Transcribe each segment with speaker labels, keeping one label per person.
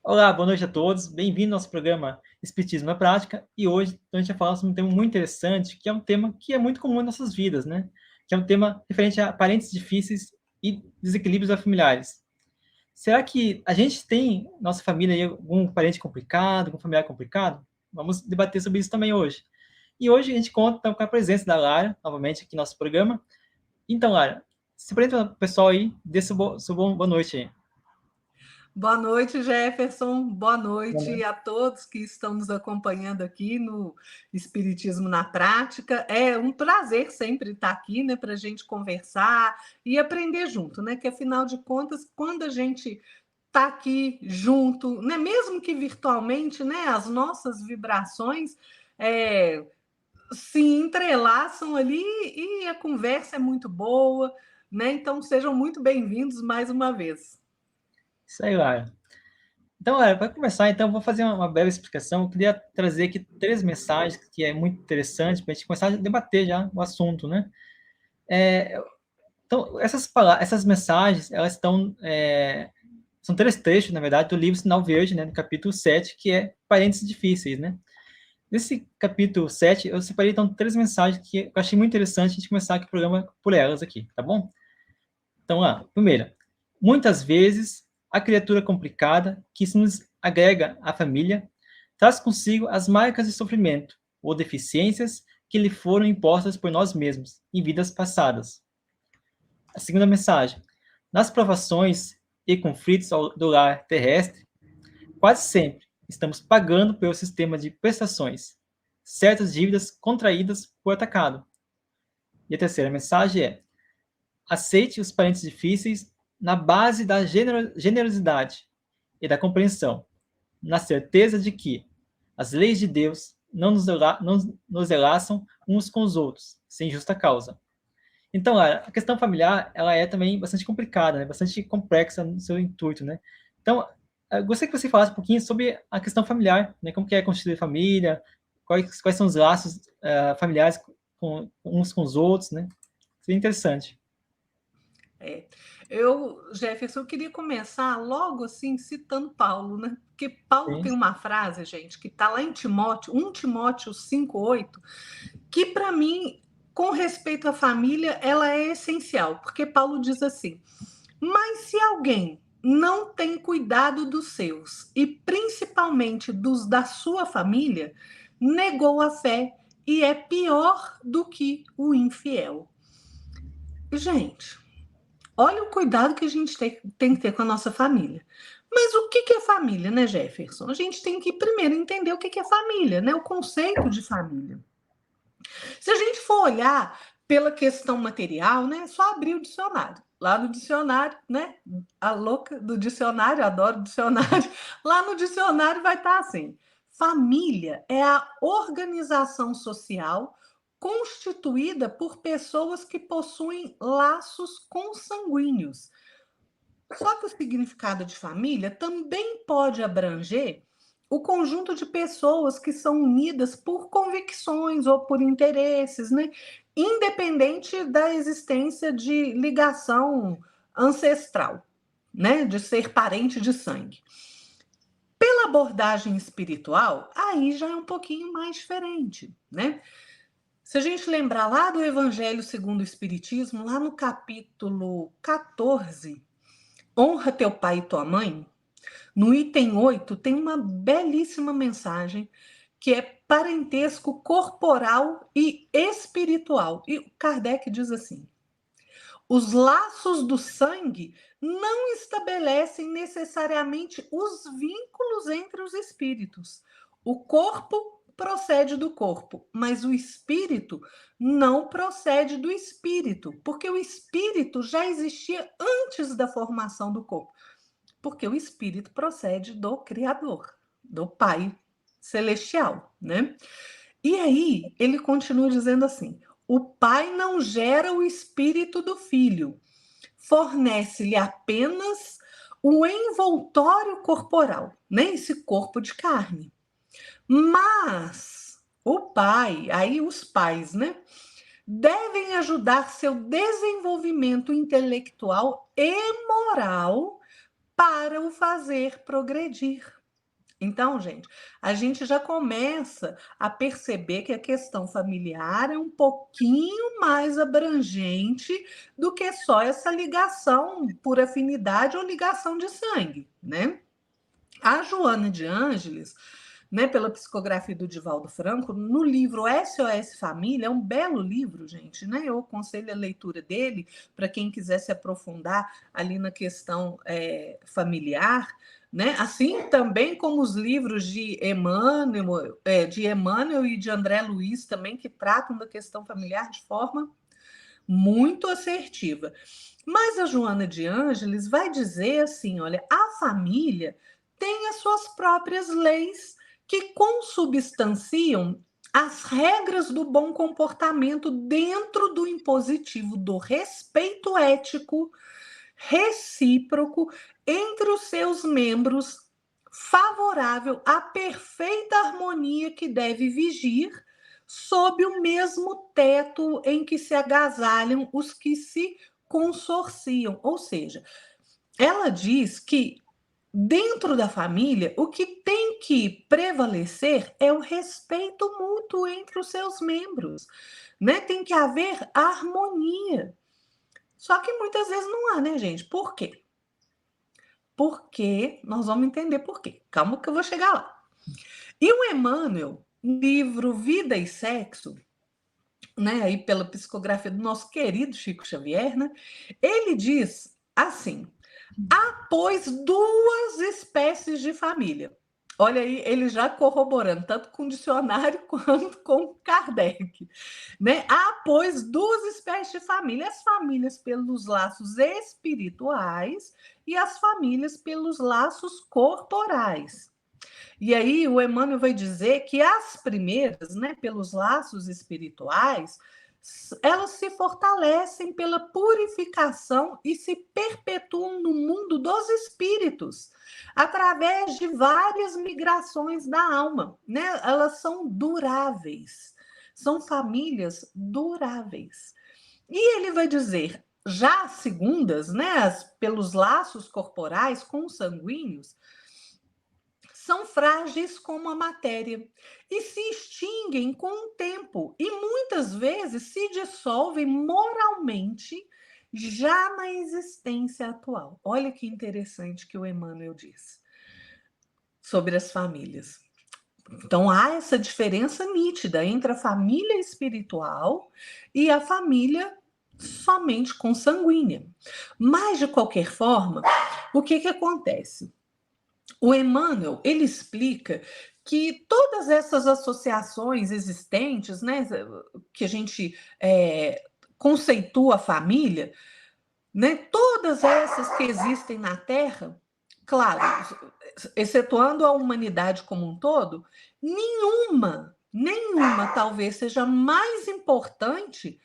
Speaker 1: Olá, boa noite a todos. Bem-vindo ao nosso programa Espiritismo na Prática. E hoje a gente vai falar sobre um tema muito interessante, que é um tema que é muito comum em nossas vidas, né? Que é um tema referente a parentes difíceis e desequilíbrios familiares. Será que a gente tem, nossa família, aí, algum parente complicado, algum familiar complicado? Vamos debater sobre isso também hoje. E hoje a gente conta então, com a presença da Lara, novamente aqui no nosso programa. Então, Lara, se apresenta para o pessoal aí, dê sua boa noite aí.
Speaker 2: Boa noite, Jefferson. Boa
Speaker 1: Boa
Speaker 2: noite
Speaker 1: noite.
Speaker 2: a todos que estão nos acompanhando aqui no Espiritismo na Prática. É um prazer sempre estar aqui, né, para a gente conversar e aprender junto, né? Que afinal de contas, quando a gente está aqui junto, né, mesmo que virtualmente, né, as nossas vibrações se entrelaçam ali e a conversa é muito boa, né? Então sejam muito bem-vindos mais uma vez.
Speaker 1: Isso aí, Lara. Então, para começar, então, vou fazer uma breve explicação. Eu queria trazer aqui 3 mensagens que é muito interessante para a gente começar a debater já o assunto, né? Então, essas mensagens, elas são 3 trechos, na verdade, do livro Sinal Verde, né, no capítulo 7, que é Parentes Difíceis, né? Nesse capítulo 7, eu separei, então, 3 mensagens que eu achei muito interessante a gente começar aqui o programa por elas aqui, tá bom? Então, primeira, muitas vezes a criatura complicada que se nos agrega à família traz consigo as marcas de sofrimento ou deficiências que lhe foram impostas por nós mesmos em vidas passadas. A segunda mensagem, nas provações e conflitos do lar terrestre, quase sempre estamos pagando pelo sistema de prestações certas dívidas contraídas por atacado. E a terceira mensagem é: aceite os parentes difíceis na base da generosidade e da compreensão, na certeza de que as leis de Deus não nos relaçam uns com os outros, sem justa causa. Então, a questão familiar, ela é também bastante complicada, né? Bastante complexa no seu intuito, né? Então, eu gostaria que você falasse um pouquinho sobre a questão familiar, né? Como que é constituir família, quais são os laços familiares uns com os outros, né? Seria interessante.
Speaker 2: É. Jefferson, eu queria começar logo assim citando Paulo, né? Porque Paulo
Speaker 1: Sim,
Speaker 2: tem uma frase, gente, que está lá em Timóteo, 1 Timóteo 5,8, que para mim, com respeito à família, ela é essencial, porque Paulo diz assim: mas se alguém não tem cuidado dos seus, e principalmente dos da sua família, negou a fé e é pior do que o infiel. Gente, olha o cuidado que a gente tem que ter com a nossa família. Mas o que é família, né, Jefferson? A gente tem que primeiro entender o que é família, né? O conceito de família. Se a gente for olhar pela questão material, né, é só abrir o dicionário. Lá no dicionário, né? A louca do dicionário, adoro dicionário. Lá no dicionário vai estar assim: família é a organização social constituída por pessoas que possuem laços consanguíneos. Só que o significado de família também pode abranger o conjunto de pessoas que são unidas por convicções ou por interesses, né? Independente da existência de ligação ancestral, né? De ser parente de sangue. Pela abordagem espiritual, aí já é um pouquinho mais diferente, né? Se a gente lembrar lá do Evangelho segundo o Espiritismo, lá no capítulo 14, honra teu pai e tua mãe, no item 8 tem uma belíssima mensagem que é parentesco corporal e espiritual. E Kardec diz assim: os laços do sangue não estabelecem necessariamente os vínculos entre os espíritos. O corpo procede do corpo, mas o espírito não procede do espírito, porque o espírito já existia antes da formação do corpo, porque o espírito procede do Criador, do Pai Celestial, né? E aí ele continua dizendo assim: o Pai não gera o espírito do Filho, fornece-lhe apenas o envoltório corporal, né? Esse corpo de carne. Mas o pai, aí os pais, né? Devem ajudar seu desenvolvimento intelectual e moral para o fazer progredir. Então, gente, a gente já começa a perceber que a questão familiar é um pouquinho mais abrangente do que só essa ligação por afinidade ou ligação de sangue, né? A Joana de Ângeles, né, pela psicografia do Divaldo Franco, no livro SOS Família, é um belo livro, gente, né? Eu aconselho a leitura dele para quem quiser se aprofundar ali na questão familiar, né? Assim também como os livros de Emmanuel e de André Luiz também, que tratam da questão familiar de forma muito assertiva. Mas a Joana de Ângeles vai dizer assim, olha, a família tem as suas próprias leis que consubstanciam as regras do bom comportamento dentro do impositivo do respeito ético recíproco entre os seus membros, favorável à perfeita harmonia que deve vigir sob o mesmo teto em que se agasalham os que se consorciam. Ou seja, ela diz que dentro da família, o que tem que prevalecer é o respeito mútuo entre os seus membros, né? Tem que haver harmonia. Só que muitas vezes não há, né, gente? Por quê? Porque nós vamos entender por quê. Calma que eu vou chegar lá. E o Emmanuel, livro Vida e Sexo, né, aí pela psicografia do nosso querido Chico Xavier, né, ele diz assim: há, pois, duas espécies de família. Olha aí, ele já corroborando, tanto com o dicionário quanto com Kardec. Né? Há, pois, duas espécies de família: as famílias pelos laços espirituais e as famílias pelos laços corporais. E aí o Emmanuel vai dizer que as primeiras, né, pelos laços espirituais, elas se fortalecem pela purificação e se perpetuam no mundo dos espíritos, através de várias migrações da alma, né? Elas são duráveis, são famílias duráveis. E ele vai dizer, já as segundas, né, pelos laços corporais consanguíneos, são frágeis como a matéria e se extinguem com o tempo e muitas vezes se dissolvem moralmente já na existência atual. Olha que interessante que o Emmanuel diz sobre as famílias. Então há essa diferença nítida entre a família espiritual e a família somente consanguínea. Mas de qualquer forma, o que acontece? O Emmanuel, ele explica que todas essas associações existentes, né, que a gente conceitua a família, né, todas essas que existem na Terra, claro, excetuando a humanidade como um todo, nenhuma talvez seja mais importante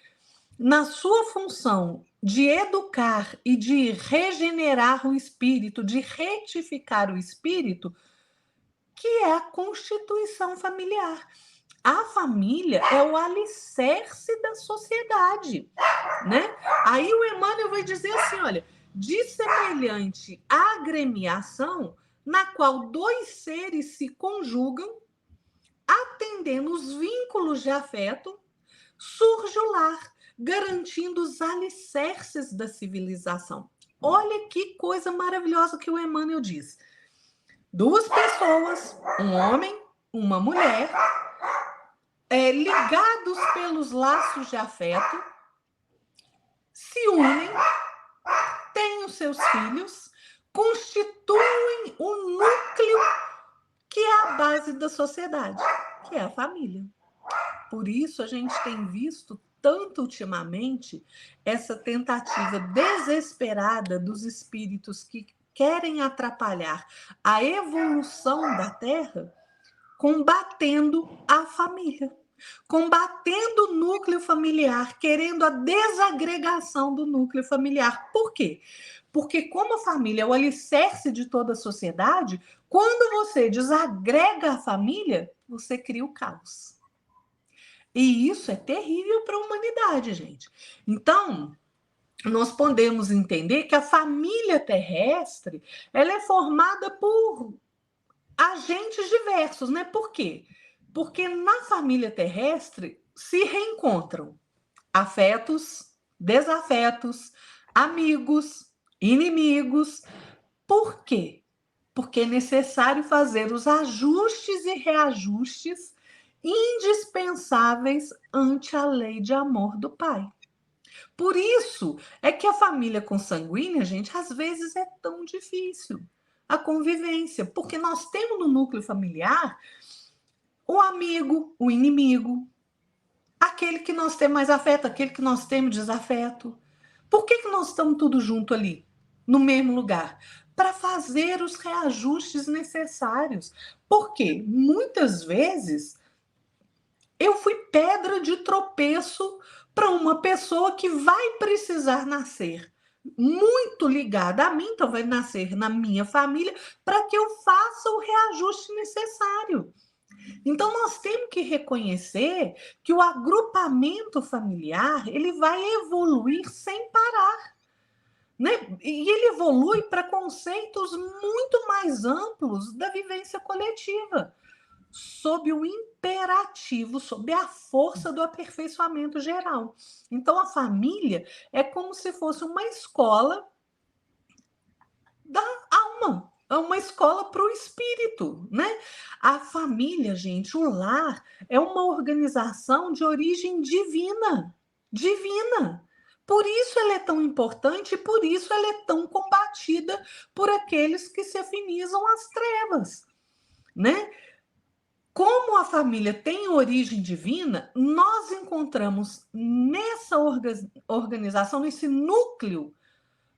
Speaker 2: na sua função de educar e de regenerar o espírito, de retificar o espírito, que é a constituição familiar. A família é o alicerce da sociedade, né? Aí o Emmanuel vai dizer assim, olha, de semelhante agremiação, na qual dois seres se conjugam, atendendo os vínculos de afeto, surge o lar, garantindo os alicerces da civilização. Olha que coisa maravilhosa que o Emmanuel diz. Duas pessoas, um homem, uma mulher, ligados pelos laços de afeto, se unem, têm os seus filhos, constituem o núcleo que é a base da sociedade, que é a família. Por isso a gente tem visto tanto ultimamente essa tentativa desesperada dos espíritos que querem atrapalhar a evolução da Terra, combatendo a família, combatendo o núcleo familiar, querendo a desagregação do núcleo familiar. Por quê? Porque como a família é o alicerce de toda a sociedade, quando você desagrega a família, você cria o caos. E isso é terrível para a humanidade, gente. Então, nós podemos entender que a família terrestre ela é formada por agentes diversos, né? Por quê? Porque na família terrestre se reencontram afetos, desafetos, amigos, inimigos. Por quê? Porque é necessário fazer os ajustes e reajustes indispensáveis ante a lei de amor do Pai. Por isso é que a família consanguínea, gente, às vezes é tão difícil a convivência, porque nós temos no núcleo familiar o amigo, o inimigo, aquele que nós temos mais afeto, aquele que nós temos desafeto. Por que nós estamos tudo junto ali, no mesmo lugar? Para fazer os reajustes necessários. Porque muitas vezes eu fui pedra de tropeço para uma pessoa que vai precisar nascer muito ligada a mim, então vai nascer na minha família, para que eu faça o reajuste necessário. Então, nós temos que reconhecer que o agrupamento familiar ele vai evoluir sem parar. Né? E ele evolui para conceitos muito mais amplos da vivência coletiva, sob o imperativo, sob a força do aperfeiçoamento geral. Então, a família é como se fosse uma escola da alma, é uma escola para o espírito, né? A família, gente, o lar é uma organização de origem divina, divina. Por isso ela é tão importante e por isso ela é tão combatida por aqueles que se afinizam às trevas, né? Como a família tem origem divina, nós encontramos nessa organização, nesse núcleo,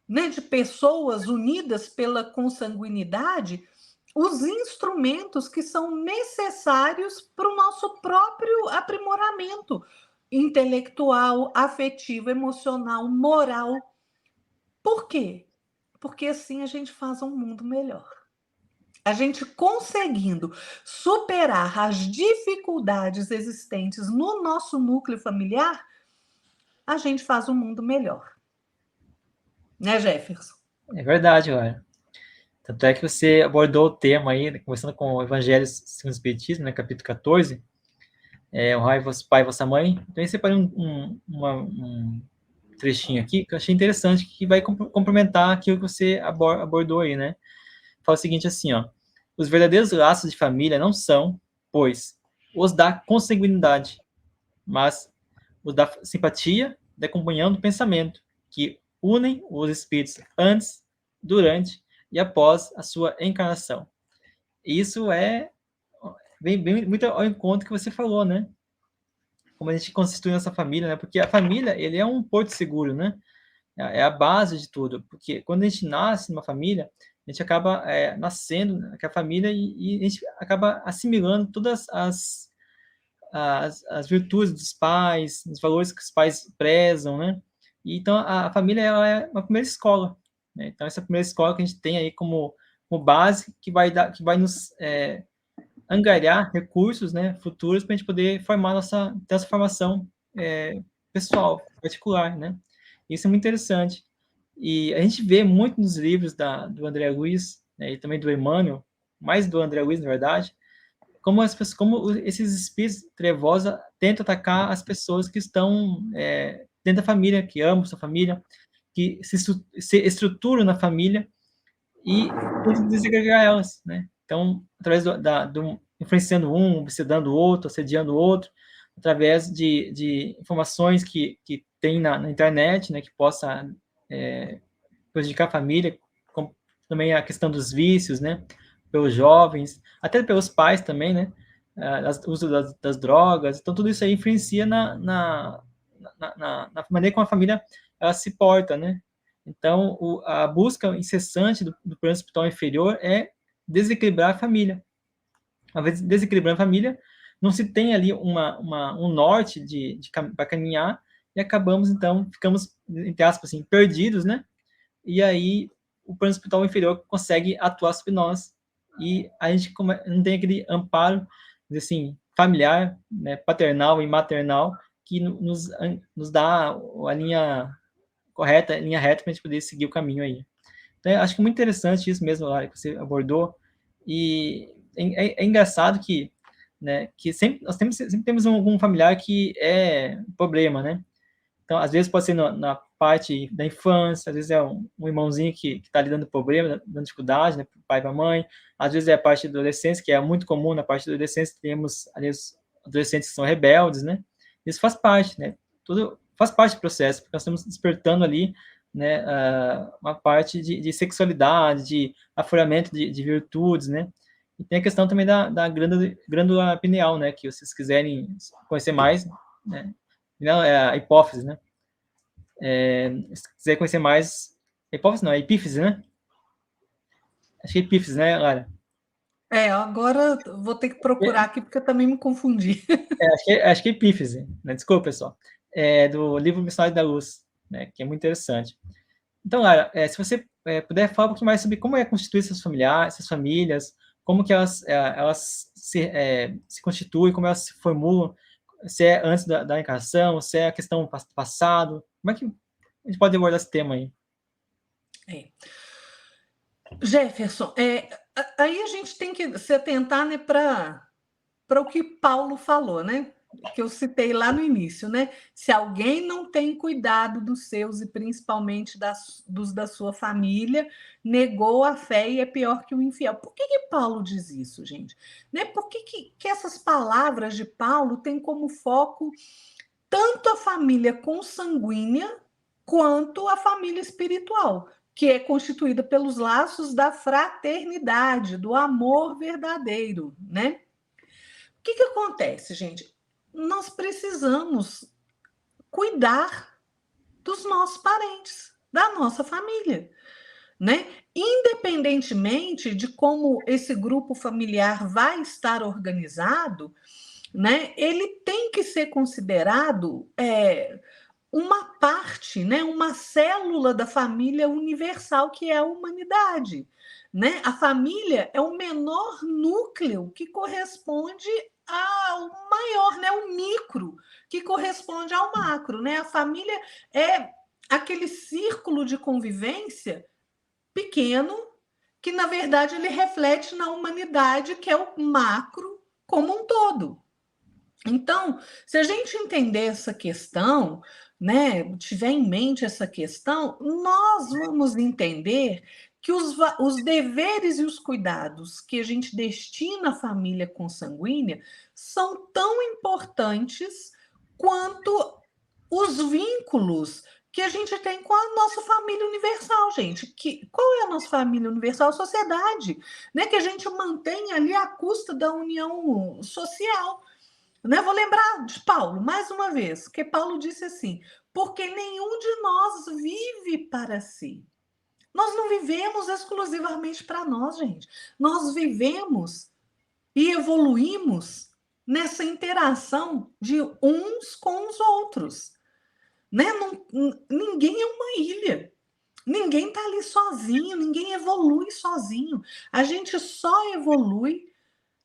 Speaker 2: né, de pessoas unidas pela consanguinidade, os instrumentos que são necessários para o nosso próprio aprimoramento intelectual, afetivo, emocional, moral. Por quê? Porque assim a gente faz um mundo melhor. A gente conseguindo superar as dificuldades existentes no nosso núcleo familiar, a gente faz um mundo melhor. Né, Jefferson?
Speaker 1: É verdade, Laura. Tanto é que você abordou o tema aí, conversando com o Evangelho segundo o Espiritismo, né, capítulo 14, honrai vosso pai e vossa mãe. Então, eu separei um trechinho aqui que eu achei interessante, que vai complementar aquilo que você abordou aí, né? Fala o seguinte assim, ó. Os verdadeiros laços de família não são, pois, os da consanguinidade, mas os da simpatia, da comunhão do pensamento, que unem os espíritos antes, durante e após a sua encarnação. Isso vem muito ao encontro que você falou, né? Como a gente constitui nossa família, né? Porque a família, ele é um porto seguro, né? É a base de tudo, porque quando a gente nasce numa família, a gente acaba nascendo naquela família e a gente acaba assimilando todas as virtudes dos pais, os valores que os pais prezam, né? E, então, a família ela é uma primeira escola, né? Então, essa primeira escola que a gente tem aí como base, que vai nos angariar recursos, né, futuros para a gente poder formar ter essa formação pessoal, particular, né? Isso é muito interessante. E a gente vê muito nos livros do André Luiz, né, e também do Emmanuel, mais do André Luiz, na verdade, como esses espíritos trevosos tentam atacar as pessoas que estão dentro da família, que amam sua família, que se estruturam na família e tentam desagregar elas, né? Então, através influenciando um, obsedando o outro, assediando o outro, através de informações que tem na internet, né, que possa prejudicar a família, como também a questão dos vícios, né, pelos jovens, até pelos pais também, né, o uso das drogas, então tudo isso aí influencia na maneira como a família ela se porta, né. Então, a busca incessante do plano espiritual inferior é desequilibrar a família. Uma vez desequilibrando a família, não se tem ali um norte para caminhar, e acabamos, então, ficamos, entre aspas, assim, perdidos, né? E aí o plano espiritual inferior consegue atuar sobre nós, e a gente não tem aquele amparo, assim, familiar, né, paternal e maternal, que nos dá a linha correta, linha reta, para a gente poder seguir o caminho aí. Então, eu acho que é muito interessante isso mesmo, Lara, que você abordou, e é engraçado que, né, que sempre temos algum familiar que é problema, né? Então, às vezes pode ser na parte da infância, às vezes é um irmãozinho que está lhe dando problema, dando dificuldade, né, para o pai e para a mãe, às vezes é a parte da adolescência, que é muito comum na parte da adolescência, temos, às vezes, adolescentes que são rebeldes, né? Isso faz parte, né? Tudo faz parte do processo, porque nós estamos despertando ali, né, uma parte de sexualidade, de afloramento de virtudes, né? E tem a questão também da glândula pineal, né, que vocês quiserem conhecer mais, né? Não, é a hipófise, né? Se quiser conhecer mais... Hipófise não, é epífise, né? Acho que é epífise, né, Lara?
Speaker 2: Agora vou ter que procurar aqui, porque eu também me confundi.
Speaker 1: Acho que é epífise, né? Desculpa, pessoal. Do livro Missionário da Luz, né? Que é muito interessante. Então, Lara, se você puder falar um pouquinho mais sobre como é constituir essas famílias, como que elas se constituem, como elas se formulam, se é antes da encarnação, se é a questão do passado, como é que a gente pode abordar esse tema aí?
Speaker 2: Jefferson, aí a gente tem que se atentar, né, para o que Paulo falou, né? Que eu citei lá no início, né? Se alguém não tem cuidado dos seus e principalmente dos da sua família, negou a fé e é pior que o infiel. Por que Paulo diz isso, gente? Né? Por que essas palavras de Paulo têm como foco tanto a família consanguínea quanto a família espiritual, que é constituída pelos laços da fraternidade, do amor verdadeiro, né? O que acontece, gente? Nós precisamos cuidar dos nossos parentes, da nossa família, né? Independentemente de como esse grupo familiar vai estar organizado, né? Ele tem que ser considerado uma parte, né? Uma célula da família universal que é a humanidade, né? A família é o menor núcleo que corresponde ao maior, né? O micro que corresponde ao macro, né? A família é aquele círculo de convivência pequeno que na verdade ele reflete na humanidade, que é o macro como um todo. Então, se a gente entender essa questão, né, tiver em mente essa questão, nós vamos entender que os deveres e os cuidados que a gente destina à família consanguínea são tão importantes quanto os vínculos que a gente tem com a nossa família universal, gente. Qual é a nossa família universal? A sociedade, né, que a gente mantém ali à custa da união social. Né? Vou lembrar de Paulo, mais uma vez, que Paulo disse assim: porque nenhum de nós vive para si. Nós não vivemos exclusivamente para nós, gente. Nós vivemos e evoluímos nessa interação de uns com os outros. Né? Ninguém é uma ilha. Ninguém está ali sozinho, ninguém evolui sozinho. A gente só evolui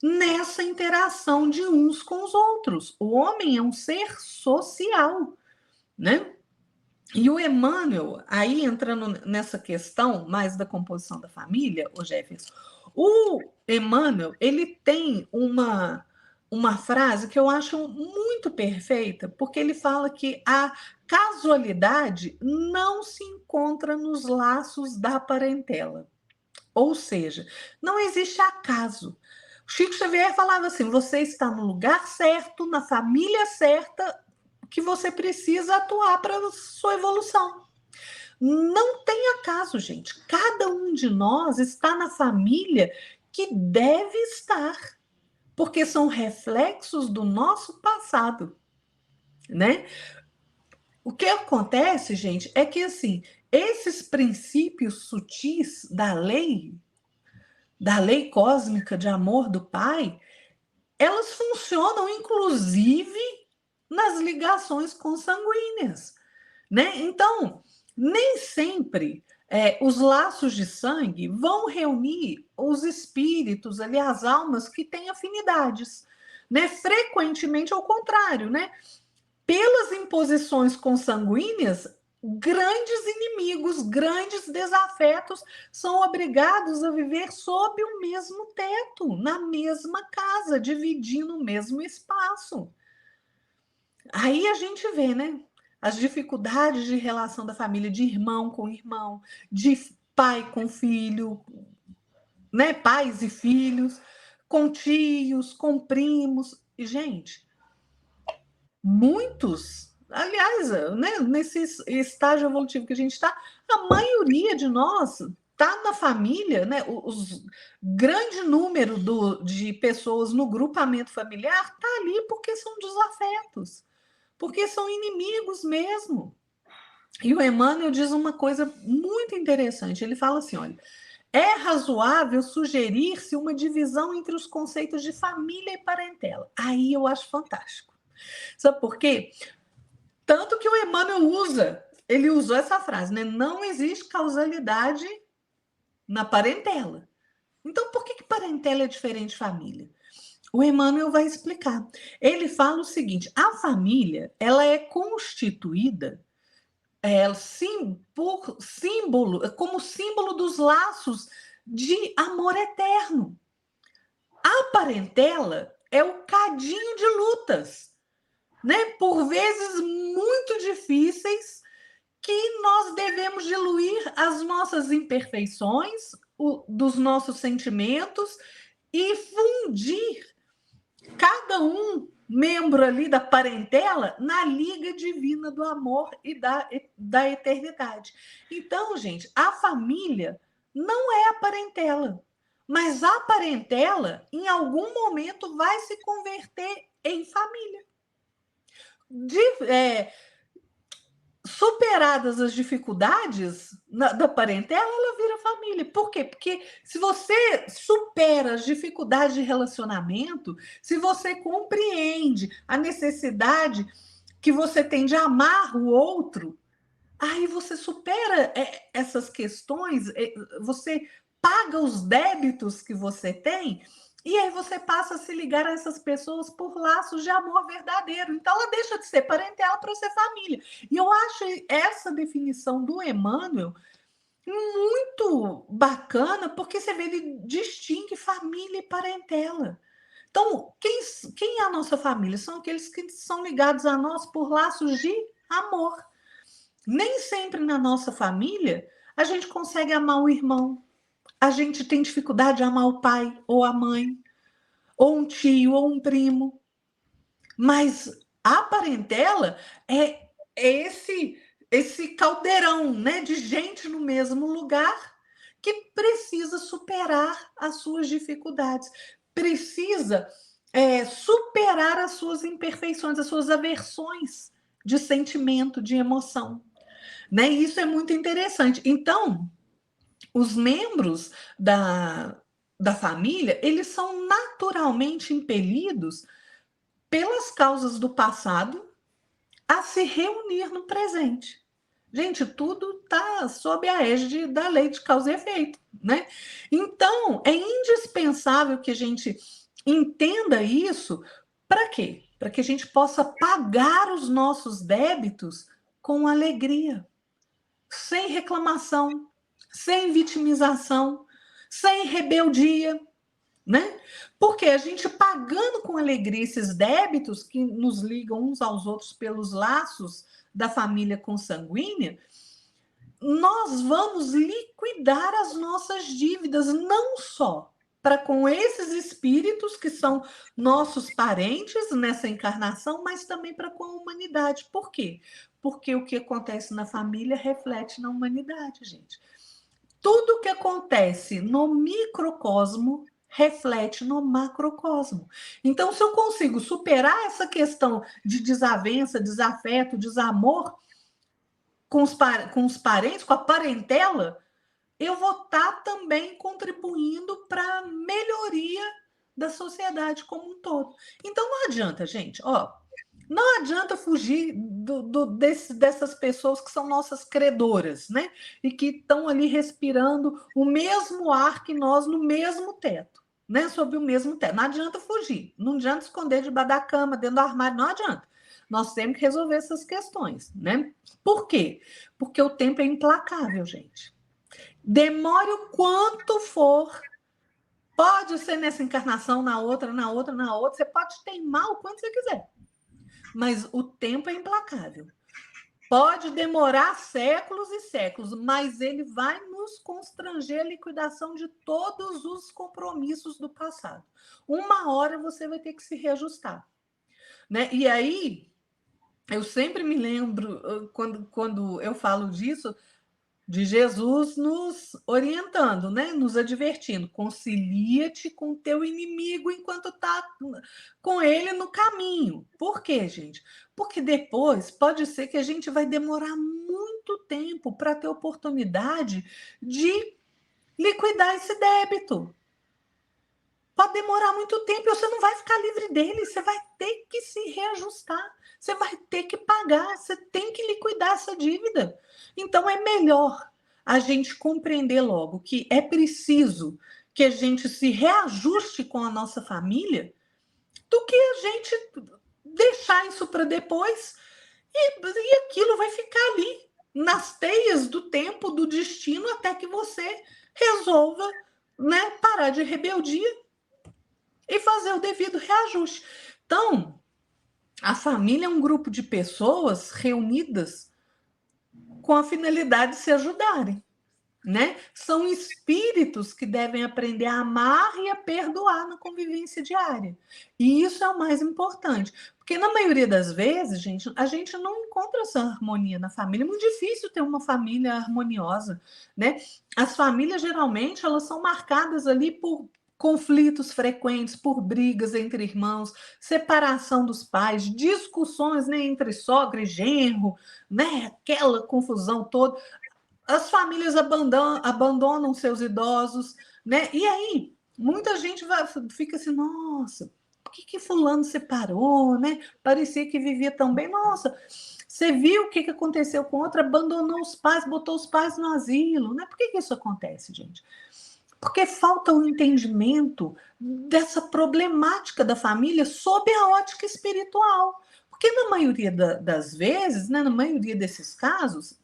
Speaker 2: nessa interação de uns com os outros. O homem é um ser social, né? E o Emmanuel, aí entrando nessa questão mais da composição da família, o Jefferson, o Emmanuel, ele tem uma frase que eu acho muito perfeita, porque ele fala que a casualidade não se encontra nos laços da parentela. Ou seja, não existe acaso. Chico Xavier falava assim: você está no lugar certo, na família certa, que você precisa atuar para a sua evolução. Não tem acaso, gente. Cada um de nós está na família que deve estar, porque são reflexos do nosso passado, né? O que acontece, gente, é que assim, esses princípios sutis da lei cósmica de amor do Pai, elas funcionam inclusive nas ligações consanguíneas, né? Então, nem sempre os laços de sangue vão reunir os espíritos, ali, as almas que têm afinidades, né? Frequentemente ao contrário, né? Pelas imposições consanguíneas, grandes inimigos, grandes desafetos são obrigados a viver sob o mesmo teto, na mesma casa, dividindo o mesmo espaço. Aí a gente vê, né? As dificuldades de relação da família, de irmão com irmão, de pai com filho, né? Pais e filhos, com tios, com primos. E, gente, muitos, aliás, né, nesse estágio evolutivo que a gente está, a maioria de nós está na família, né? Grande número de pessoas no grupamento familiar está ali porque são desafetos, porque são inimigos mesmo. E o Emmanuel diz uma coisa muito interessante. Ele fala assim: olha, é razoável sugerir-se uma divisão entre os conceitos de família e parentela. Aí eu acho fantástico. Sabe por quê? Tanto que o Emmanuel ele usou essa frase, né? Não existe causalidade na parentela. Então, por que parentela é diferente de família? O Emmanuel vai explicar. Ele fala o seguinte: a família, ela é constituída por símbolo, como símbolo dos laços de amor eterno. A parentela é o cadinho de lutas, né? Por vezes muito difíceis, que nós devemos diluir as nossas imperfeições, dos nossos sentimentos e fundir cada membro ali da parentela na liga divina do amor e da eternidade. Então, gente, a família não é a parentela, mas a parentela, em algum momento, vai se converter em família. Superadas as dificuldades da parentela, ela vira família. Por quê? Porque se você supera as dificuldades de relacionamento, se você compreende a necessidade que você tem de amar o outro, aí você supera essas questões, você paga os débitos que você tem, e aí você passa a se ligar a essas pessoas por laços de amor verdadeiro. Então ela deixa de ser parentela para ser família. E eu acho essa definição do Emmanuel muito bacana, porque você vê, ele distingue família e parentela. Então, quem é a nossa família? São aqueles que são ligados a nós por laços de amor. Nem sempre na nossa família a gente consegue amar o irmão. A gente tem dificuldade de amar o pai ou a mãe, ou um tio ou um primo. Mas a parentela é esse caldeirão, né, de gente no mesmo lugar que precisa superar as suas dificuldades, precisa superar as suas imperfeições, as suas aversões de sentimento, de emoção. Né? Isso é muito interessante. Então, os membros da família, eles são naturalmente impelidos pelas causas do passado a se reunir no presente. Gente, tudo está sob a égide da lei de causa e efeito, né? Então, é indispensável que a gente entenda isso. Para quê? Para que a gente possa pagar os nossos débitos com alegria, sem reclamação, sem vitimização, sem rebeldia, né? Porque a gente pagando com alegria esses débitos que nos ligam uns aos outros pelos laços da família consanguínea, nós vamos liquidar as nossas dívidas, não só para com esses espíritos que são nossos parentes nessa encarnação, mas também para com a humanidade. Por quê? Porque o que acontece na família reflete na humanidade, gente. Tudo que acontece no microcosmo reflete no macrocosmo. Então, se eu consigo superar essa questão de desavença, desafeto, desamor com os parentes, com a parentela, eu vou estar também contribuindo para a melhoria da sociedade como um todo. Então, não adianta, gente, não adianta fugir dessas pessoas que são nossas credoras, né? E que estão ali respirando o mesmo ar que nós no mesmo teto, né? Sob o mesmo teto. Não adianta fugir, não adianta esconder debaixo da cama, dentro do armário, não adianta. Nós temos que resolver essas questões, né? Por quê? Porque o tempo é implacável, gente. Demore o quanto for. Pode ser nessa encarnação, na outra, na outra, na outra. Você pode teimar o quanto você quiser. Mas o tempo é implacável. Pode demorar séculos e séculos, mas ele vai nos constranger a liquidação de todos os compromissos do passado. Uma hora você vai ter que se reajustar, né? E aí, eu sempre me lembro, quando eu falo disso, de Jesus nos orientando, né? Nos advertindo. Concilia-te com teu inimigo enquanto está com ele no caminho. Por quê, gente? Porque depois pode ser que a gente vai demorar muito tempo para ter oportunidade de liquidar esse débito. Pode demorar muito tempo e você não vai ficar livre dele, você vai ter que se reajustar, você vai ter que pagar, você tem que liquidar essa dívida. Então é melhor a gente compreender logo que é preciso que a gente se reajuste com a nossa família do que a gente deixar isso para depois e aquilo vai ficar ali nas teias do tempo, do destino, até que você resolva, né, parar de rebeldia e fazer o devido reajuste. Então, a família é um grupo de pessoas reunidas com a finalidade de se ajudarem, né? São espíritos que devem aprender a amar e a perdoar na convivência diária. E isso é o mais importante, porque na maioria das vezes, gente, a gente não encontra essa harmonia na família. É muito difícil ter uma família harmoniosa, né? As famílias geralmente elas são marcadas ali por conflitos frequentes, por brigas entre irmãos, separação dos pais, discussões, né, entre sogra e genro, né, aquela confusão toda. As famílias abandonam seus idosos, né? E aí, muita gente fica assim, nossa, por que fulano separou, né? Parecia que vivia tão bem. Nossa, você viu o que aconteceu com outra? Abandonou os pais, botou os pais no asilo, né? Por que isso acontece, gente? Porque falta o entendimento dessa problemática da família sob a ótica espiritual. Porque na maioria das vezes, né, na maioria desses casos,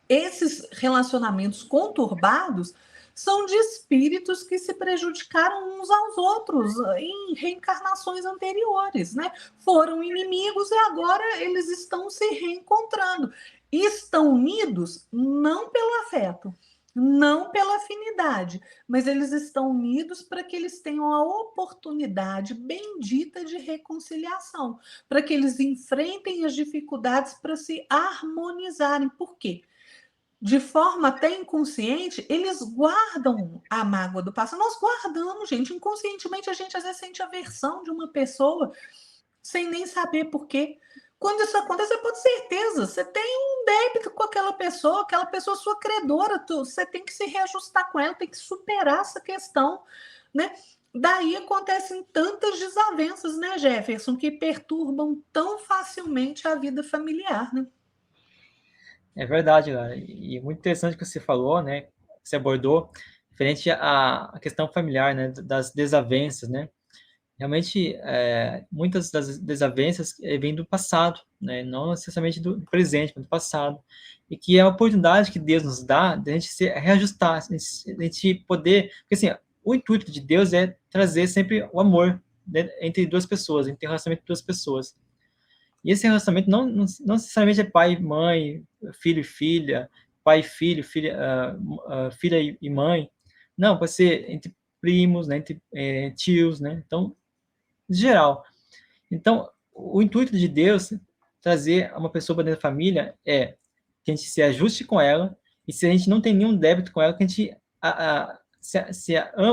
Speaker 2: esses relacionamentos conturbados são de espíritos que se prejudicaram uns aos outros em reencarnações anteriores, né? Foram inimigos e agora eles estão se reencontrando. E estão unidos não pelo afeto, não pela afinidade, mas eles estão unidos para que eles tenham a oportunidade bendita de reconciliação, para que eles enfrentem as dificuldades para se harmonizarem. Por quê? De forma até inconsciente, eles guardam a mágoa do passado. Nós guardamos, gente. Inconscientemente, a gente às vezes sente aversão de uma pessoa sem nem saber por quê. Quando isso acontece, você pode ter certeza, você tem um débito com aquela pessoa é sua credora, você tem que se reajustar com ela, tem que superar essa questão, né? Daí acontecem tantas desavenças, né, Jefferson, que perturbam tão facilmente a vida familiar, né?
Speaker 1: É verdade, Lara. E muito interessante o que você falou, né? Você abordou referente à questão familiar, né? Das desavenças, né? Realmente, muitas das desavenças vêm do passado, né? Não necessariamente do presente, mas do passado. E que é a oportunidade que Deus nos dá de a gente se reajustar, de a gente poder... Porque, assim, o intuito de Deus é trazer sempre o amor, né, entre duas pessoas, entre o relacionamento de duas pessoas. E esse relacionamento não necessariamente é pai e mãe, filho e filha, pai e filho, filha e mãe. Não, pode ser entre primos, né, entre tios, né? Então, em geral. Então, o intuito de Deus trazer uma pessoa para dentro da família é que a gente se ajuste com ela, e se a gente não tem nenhum débito com ela, que a gente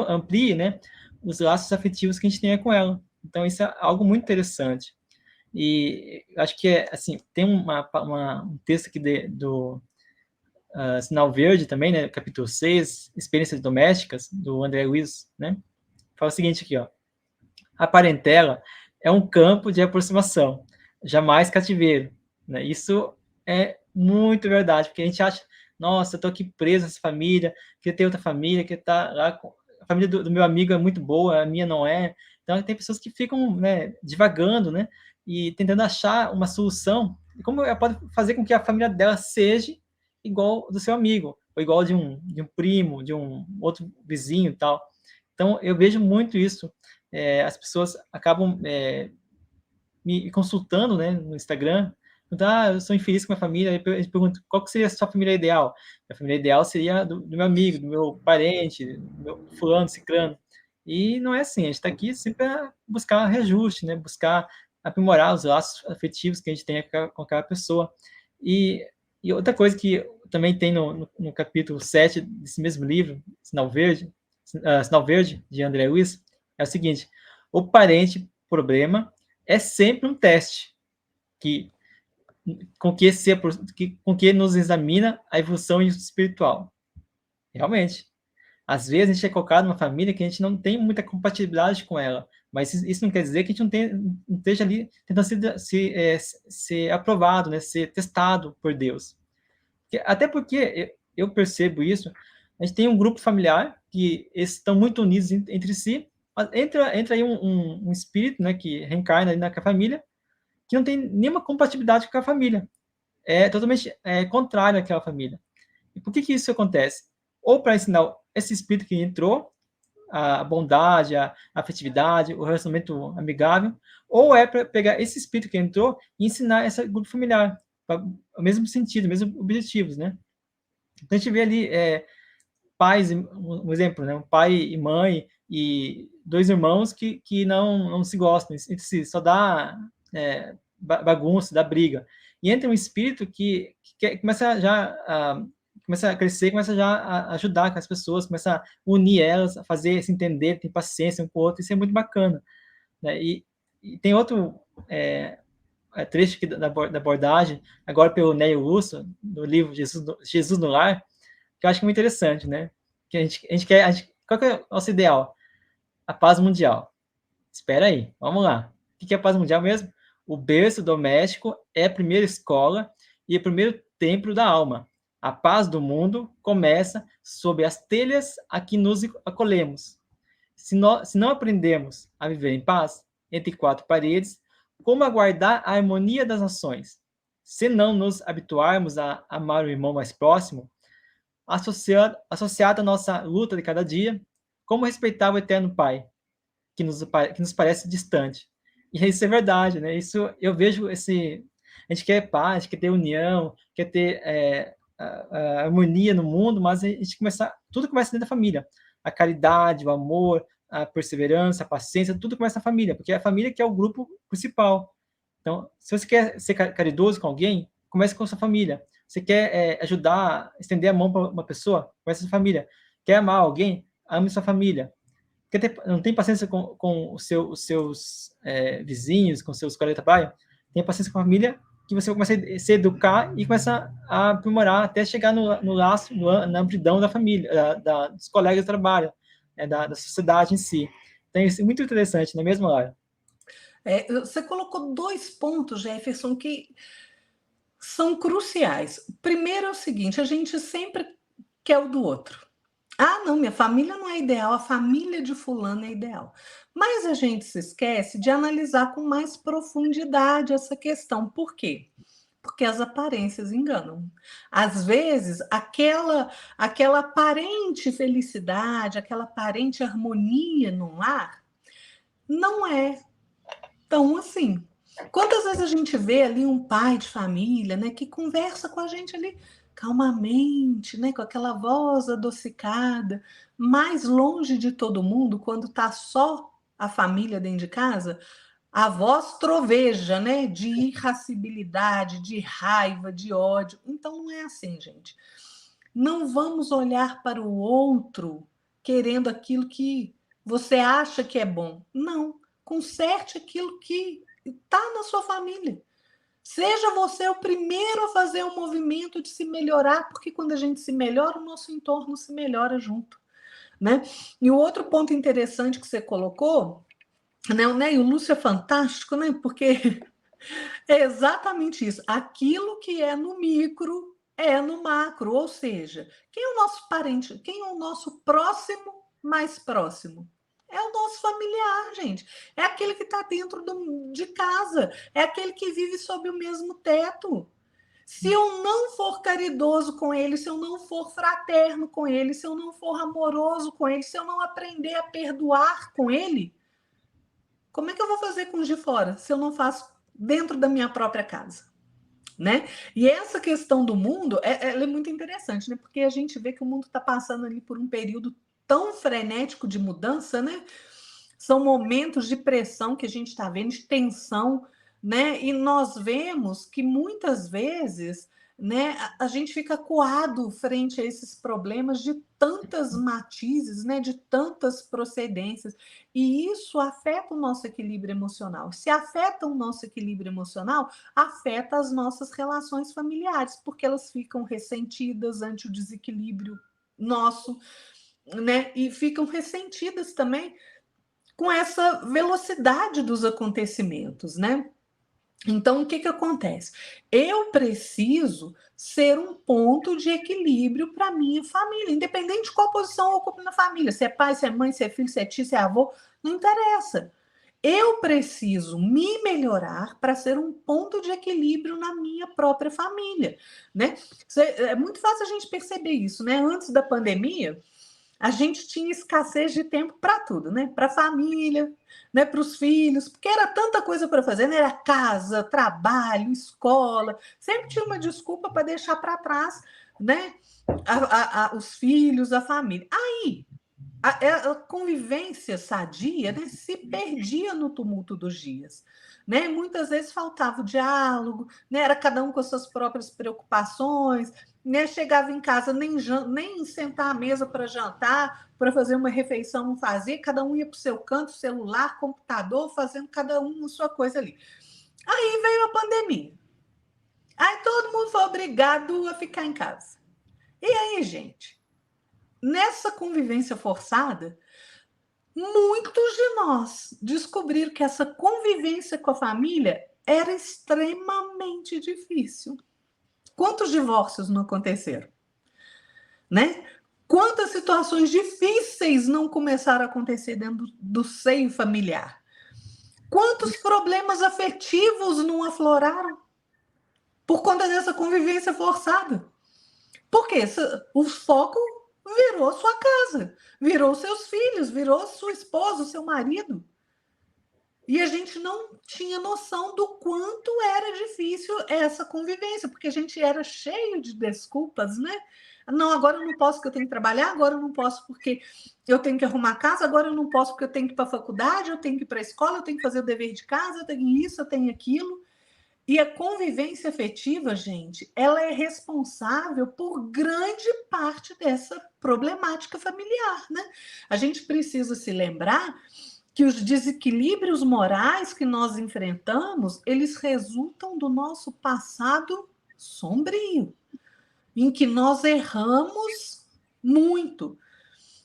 Speaker 1: amplie, né, os laços afetivos que a gente tem com ela. Então, isso é algo muito interessante. E acho que assim, tem um texto aqui do Sinal Verde também, né, capítulo 6, Experiências Domésticas, do André Luiz, né? Fala o seguinte aqui, ó. A parentela é um campo de aproximação, jamais cativeiro, né? Isso é muito verdade, porque a gente acha, nossa, eu tô aqui preso nessa família, que tem outra família, que tá lá com... A família do meu amigo é muito boa, a minha não é. Então, tem pessoas que ficam, né, divagando, né? e tentando achar uma solução, como ela pode fazer com que a família dela seja igual do seu amigo, ou igual de um primo, de um outro vizinho e tal. Então, eu vejo muito isso. As pessoas acabam me consultando, né, no Instagram, eu sou infeliz com a minha família, aí eles perguntam, qual que seria a sua família ideal? A família ideal seria do meu amigo, do meu parente, do meu fulano, ciclano. E não é assim, a gente está aqui sempre para buscar reajuste, né, buscar aprimorar os laços afetivos que a gente tem com aquela pessoa. E, e outra coisa que também tem no capítulo 7 desse mesmo livro, Sinal Verde, de André Luiz, é o seguinte: o parente problema é sempre um teste que, com que nos examina a evolução espiritual. Realmente. Às vezes a gente é colocado numa família que a gente não tem muita compatibilidade com ela, mas isso não quer dizer que a gente não esteja ali tentando ser aprovado, né, ser testado por Deus. Até porque eu percebo isso, a gente tem um grupo familiar que estão muito unidos entre si, mas entra aí um espírito, né, que reencarna ali na família, que não tem nenhuma compatibilidade com a família. É totalmente contrário àquela família. E por que isso acontece? Ou para ensinar esse espírito que entrou, a bondade, a afetividade, o relacionamento amigável, ou é para pegar esse espírito que entrou e ensinar esse grupo familiar, para o mesmo sentido, mesmos objetivos, né? Então a gente vê ali pais, um exemplo, né? Um pai e mãe e dois irmãos que não se gostam, entre si, só dá bagunça, dá briga. E entra um espírito que começa já começa a crescer, começa já a ajudar com as pessoas, começa a unir elas, a fazer se entender, tem paciência um com o outro, isso é muito bacana, né? E tem outro trecho aqui da abordagem, agora pelo Neil Russo, no livro Jesus no Lar, que eu acho que é muito interessante, né? Que qual que é o nosso ideal? A paz mundial. Espera aí, vamos lá. O que é a paz mundial mesmo? O berço doméstico é a primeira escola e o primeiro templo da alma. A paz do mundo começa sob as telhas a que nos acolhemos. Se não aprendemos a viver em paz, entre quatro paredes, como aguardar a harmonia das nações? Se não nos habituarmos a amar o irmão mais próximo, associado à nossa luta de cada dia, como respeitar o eterno Pai, que nos parece distante. E isso é verdade, né? Isso eu vejo a gente quer paz, a gente quer ter união, quer ter a harmonia no mundo, mas tudo começa dentro da família. A caridade, o amor, a perseverança, a paciência, tudo começa na família, porque é a família que é o grupo principal. Então, se você quer ser caridoso com alguém, comece com a sua família. Você quer ajudar, estender a mão para uma pessoa, comece com a sua família. Quer amar alguém? Ame sua família. Não tem paciência com os seus vizinhos, com seus colegas de trabalho? Tenha paciência com a família, que você vai começar a se educar e começar a aprimorar até chegar no laço, na amplidão da família, dos colegas de trabalho, da sociedade em si. Então, isso é muito interessante, na mesma hora.
Speaker 2: Você colocou 2 pontos, Jefferson, que são cruciais. Primeiro é o seguinte: a gente sempre quer o do outro. Ah, não, minha família não é ideal, a família de fulano é ideal. Mas a gente se esquece de analisar com mais profundidade essa questão. Por quê? Porque as aparências enganam. Às vezes, aquela aparente felicidade, aquela aparente harmonia no lar, não é tão assim. Quantas vezes a gente vê ali um pai de família, né, que conversa com a gente ali calmamente, né, com aquela voz adocicada, mais longe de todo mundo, quando está só a família dentro de casa, a voz troveja, né, de irascibilidade, de raiva, de ódio. Então não é assim, gente. Não vamos olhar para o outro querendo aquilo que você acha que é bom. Não. Conserte aquilo que está na sua família. Seja você o primeiro a fazer o movimento de se melhorar, porque quando a gente se melhora, o nosso entorno se melhora junto, né? E o outro ponto interessante que você colocou, né, e o Lúcio é fantástico, né? Porque é exatamente isso. Aquilo que é no micro é no macro, ou seja, quem é o nosso parente, quem é o nosso próximo mais próximo? É o nosso familiar, gente. É aquele que está dentro de casa. É aquele que vive sob o mesmo teto. Se eu não for caridoso com ele, se eu não for fraterno com ele, se eu não for amoroso com ele, se eu não aprender a perdoar com ele, como é que eu vou fazer com os de fora se eu não faço dentro da minha própria casa? Né? E essa questão do mundo ela é muito interessante, né? Porque a gente vê que o mundo está passando ali por um período tão frenético de mudança, né? São momentos de pressão que a gente está vendo, de tensão, né? E nós vemos que muitas vezes, né, a gente fica coado frente a esses problemas de tantas matizes, né, de tantas procedências, e isso afeta o nosso equilíbrio emocional. Se afeta o nosso equilíbrio emocional, afeta as nossas relações familiares, porque elas ficam ressentidas ante o desequilíbrio nosso, né? E ficam ressentidas também com essa velocidade dos acontecimentos, né? Então, o que, que acontece? Eu preciso ser um ponto de equilíbrio para minha família, independente de qual posição eu ocupo na família, se é pai, se é mãe, se é filho, se é tio, se é avô, não interessa. Eu preciso me melhorar para ser um ponto de equilíbrio na minha própria família, né? É muito fácil a gente perceber isso, né? Antes da pandemia, a gente tinha escassez de tempo para tudo, né? Para a família, né? Para os filhos, porque era tanta coisa para fazer, né? Era casa, trabalho, escola, sempre tinha uma desculpa para deixar para trás, né? Os filhos, a família. Aí a convivência sadia, né, se perdia no tumulto dos dias. Né? Muitas vezes faltava o diálogo, né? Era cada um com as suas próprias preocupações, né? Chegava em casa, nem sentar à mesa para jantar, para fazer uma refeição, não fazia, cada um ia para o seu canto, celular, computador, fazendo cada um a sua coisa ali. Aí veio a pandemia. Aí todo mundo foi obrigado a ficar em casa. E aí, gente, nessa convivência forçada, muitos de nós descobriram que essa convivência com a família era extremamente difícil. Quantos divórcios não aconteceram? Né? Quantas situações difíceis não começaram a acontecer dentro do seio familiar? Quantos problemas afetivos não afloraram por conta dessa convivência forçada? Porque o foco virou sua casa, virou seus filhos, virou sua esposa, seu marido. E a gente não tinha noção do quanto era difícil essa convivência, porque a gente era cheio de desculpas, né? Não, agora eu não posso porque eu tenho que trabalhar, agora eu não posso porque eu tenho que arrumar a casa, agora eu não posso porque eu tenho que ir para a faculdade, eu tenho que ir para a escola, eu tenho que fazer o dever de casa, eu tenho isso, eu tenho aquilo. E a convivência afetiva, gente, ela é responsável por grande parte dessa problemática familiar, né? A gente precisa se lembrar que os desequilíbrios morais que nós enfrentamos, eles resultam do nosso passado sombrio, em que nós erramos muito.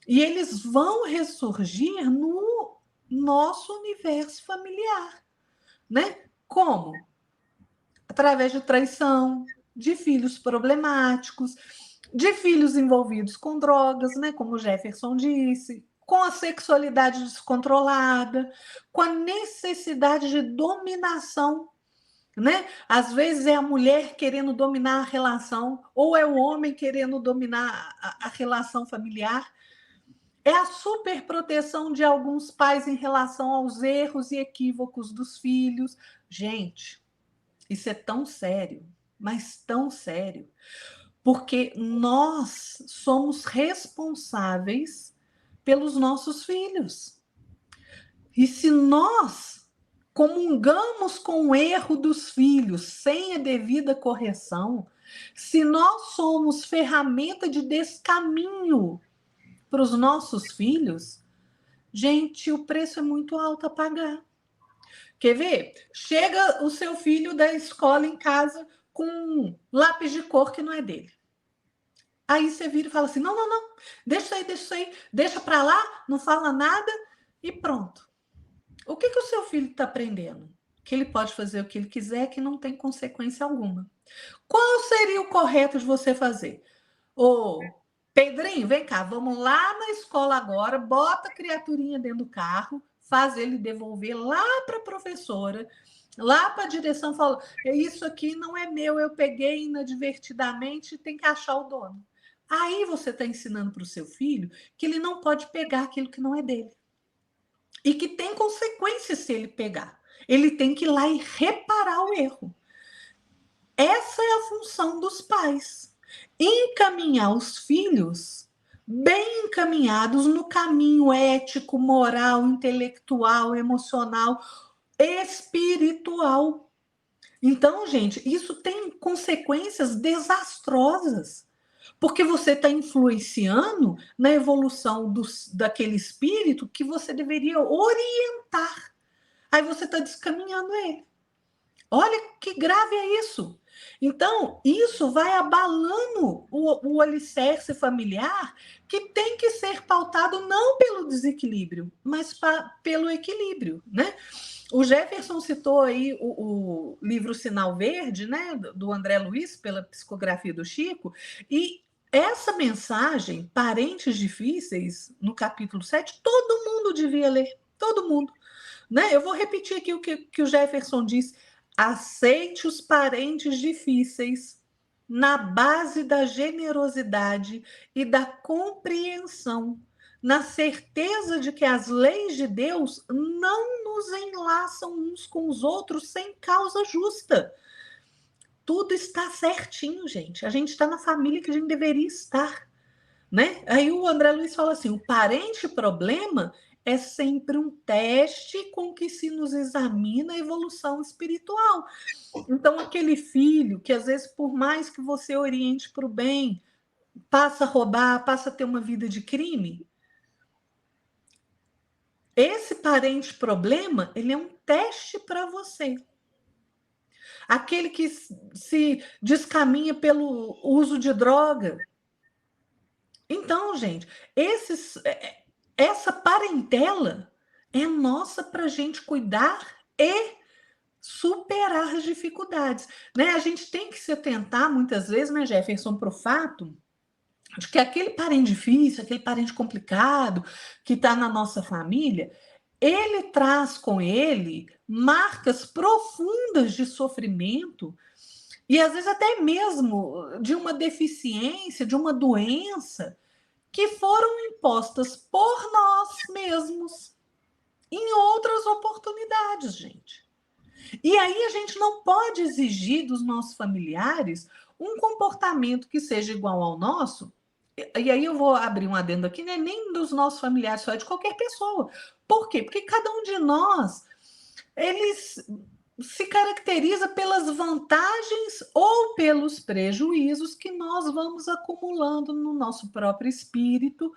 Speaker 2: E eles vão ressurgir no nosso universo familiar, né? Como? Através de traição, de filhos problemáticos, de filhos envolvidos com drogas, né? Como o Jefferson disse, com a sexualidade descontrolada, com a necessidade de dominação, né? Às vezes é a mulher querendo dominar a relação, ou é o homem querendo dominar a relação familiar. É a superproteção de alguns pais em relação aos erros e equívocos dos filhos. Gente, isso é tão sério, mas tão sério, porque nós somos responsáveis pelos nossos filhos. E se nós comungamos com o erro dos filhos sem a devida correção, se nós somos ferramenta de descaminho para os nossos filhos, gente, o preço é muito alto a pagar. Quer ver? Chega o seu filho da escola em casa com um lápis de cor que não é dele. Aí você vira e fala assim: não, não, não, deixa isso aí, deixa para lá, não fala nada e pronto. O que o seu filho está aprendendo? Que ele pode fazer o que ele quiser, que não tem consequência alguma. Qual seria o correto de você fazer? Ou Pedrinho, vem cá, vamos lá na escola agora, bota a criaturinha dentro do carro, faz ele devolver lá para a professora, lá para a direção, fala, isso aqui não é meu, eu peguei inadvertidamente, tem que achar o dono. Aí você está ensinando para o seu filho que ele não pode pegar aquilo que não é dele. E que tem consequências se ele pegar. Ele tem que ir lá e reparar o erro. Essa é a função dos pais. Encaminhar os filhos bem encaminhados no caminho ético, moral, intelectual, emocional, espiritual. Então, gente, isso tem consequências desastrosas, porque você está influenciando na evolução daquele espírito que você deveria orientar. Aí você está descaminhando ele. Olha que grave é isso. Então, isso vai abalando o alicerce familiar, que tem que ser pautado não pelo desequilíbrio, mas pelo equilíbrio, né? O Jefferson citou aí o livro Sinal Verde, né, do André Luiz, pela psicografia do Chico, e essa mensagem, Parentes Difíceis, no capítulo 7, todo mundo devia ler, todo mundo. Né? Eu vou repetir aqui o que o Jefferson disse. Aceite os parentes difíceis na base da generosidade e da compreensão, na certeza de que as leis de Deus não nos enlaçam uns com os outros sem causa justa. Tudo está certinho, gente. A gente está na família que a gente deveria estar. Né? Aí o André Luiz fala assim: o parente problema é sempre um teste com que se nos examina a evolução espiritual. Então, aquele filho que, às vezes, por mais que você oriente para o bem, passa a roubar, passa a ter uma vida de crime, esse parente problema, ele é um teste para você. Aquele que se descaminha pelo uso de droga. Então, gente, essa parentela é nossa para a gente cuidar e superar as dificuldades. Né? A gente tem que se atentar, muitas vezes, né, Jefferson, para o fato de que aquele parente difícil, aquele parente complicado que está na nossa família, ele traz com ele marcas profundas de sofrimento e, às vezes, até mesmo de uma deficiência, de uma doença, que foram impostas por nós mesmos em outras oportunidades, gente. E aí a gente não pode exigir dos nossos familiares um comportamento que seja igual ao nosso. E aí eu vou abrir um adendo aqui, né? Nem dos nossos familiares, só de qualquer pessoa. Por quê? Porque cada um de nós, eles se caracteriza pelas vantagens ou pelos prejuízos que nós vamos acumulando no nosso próprio espírito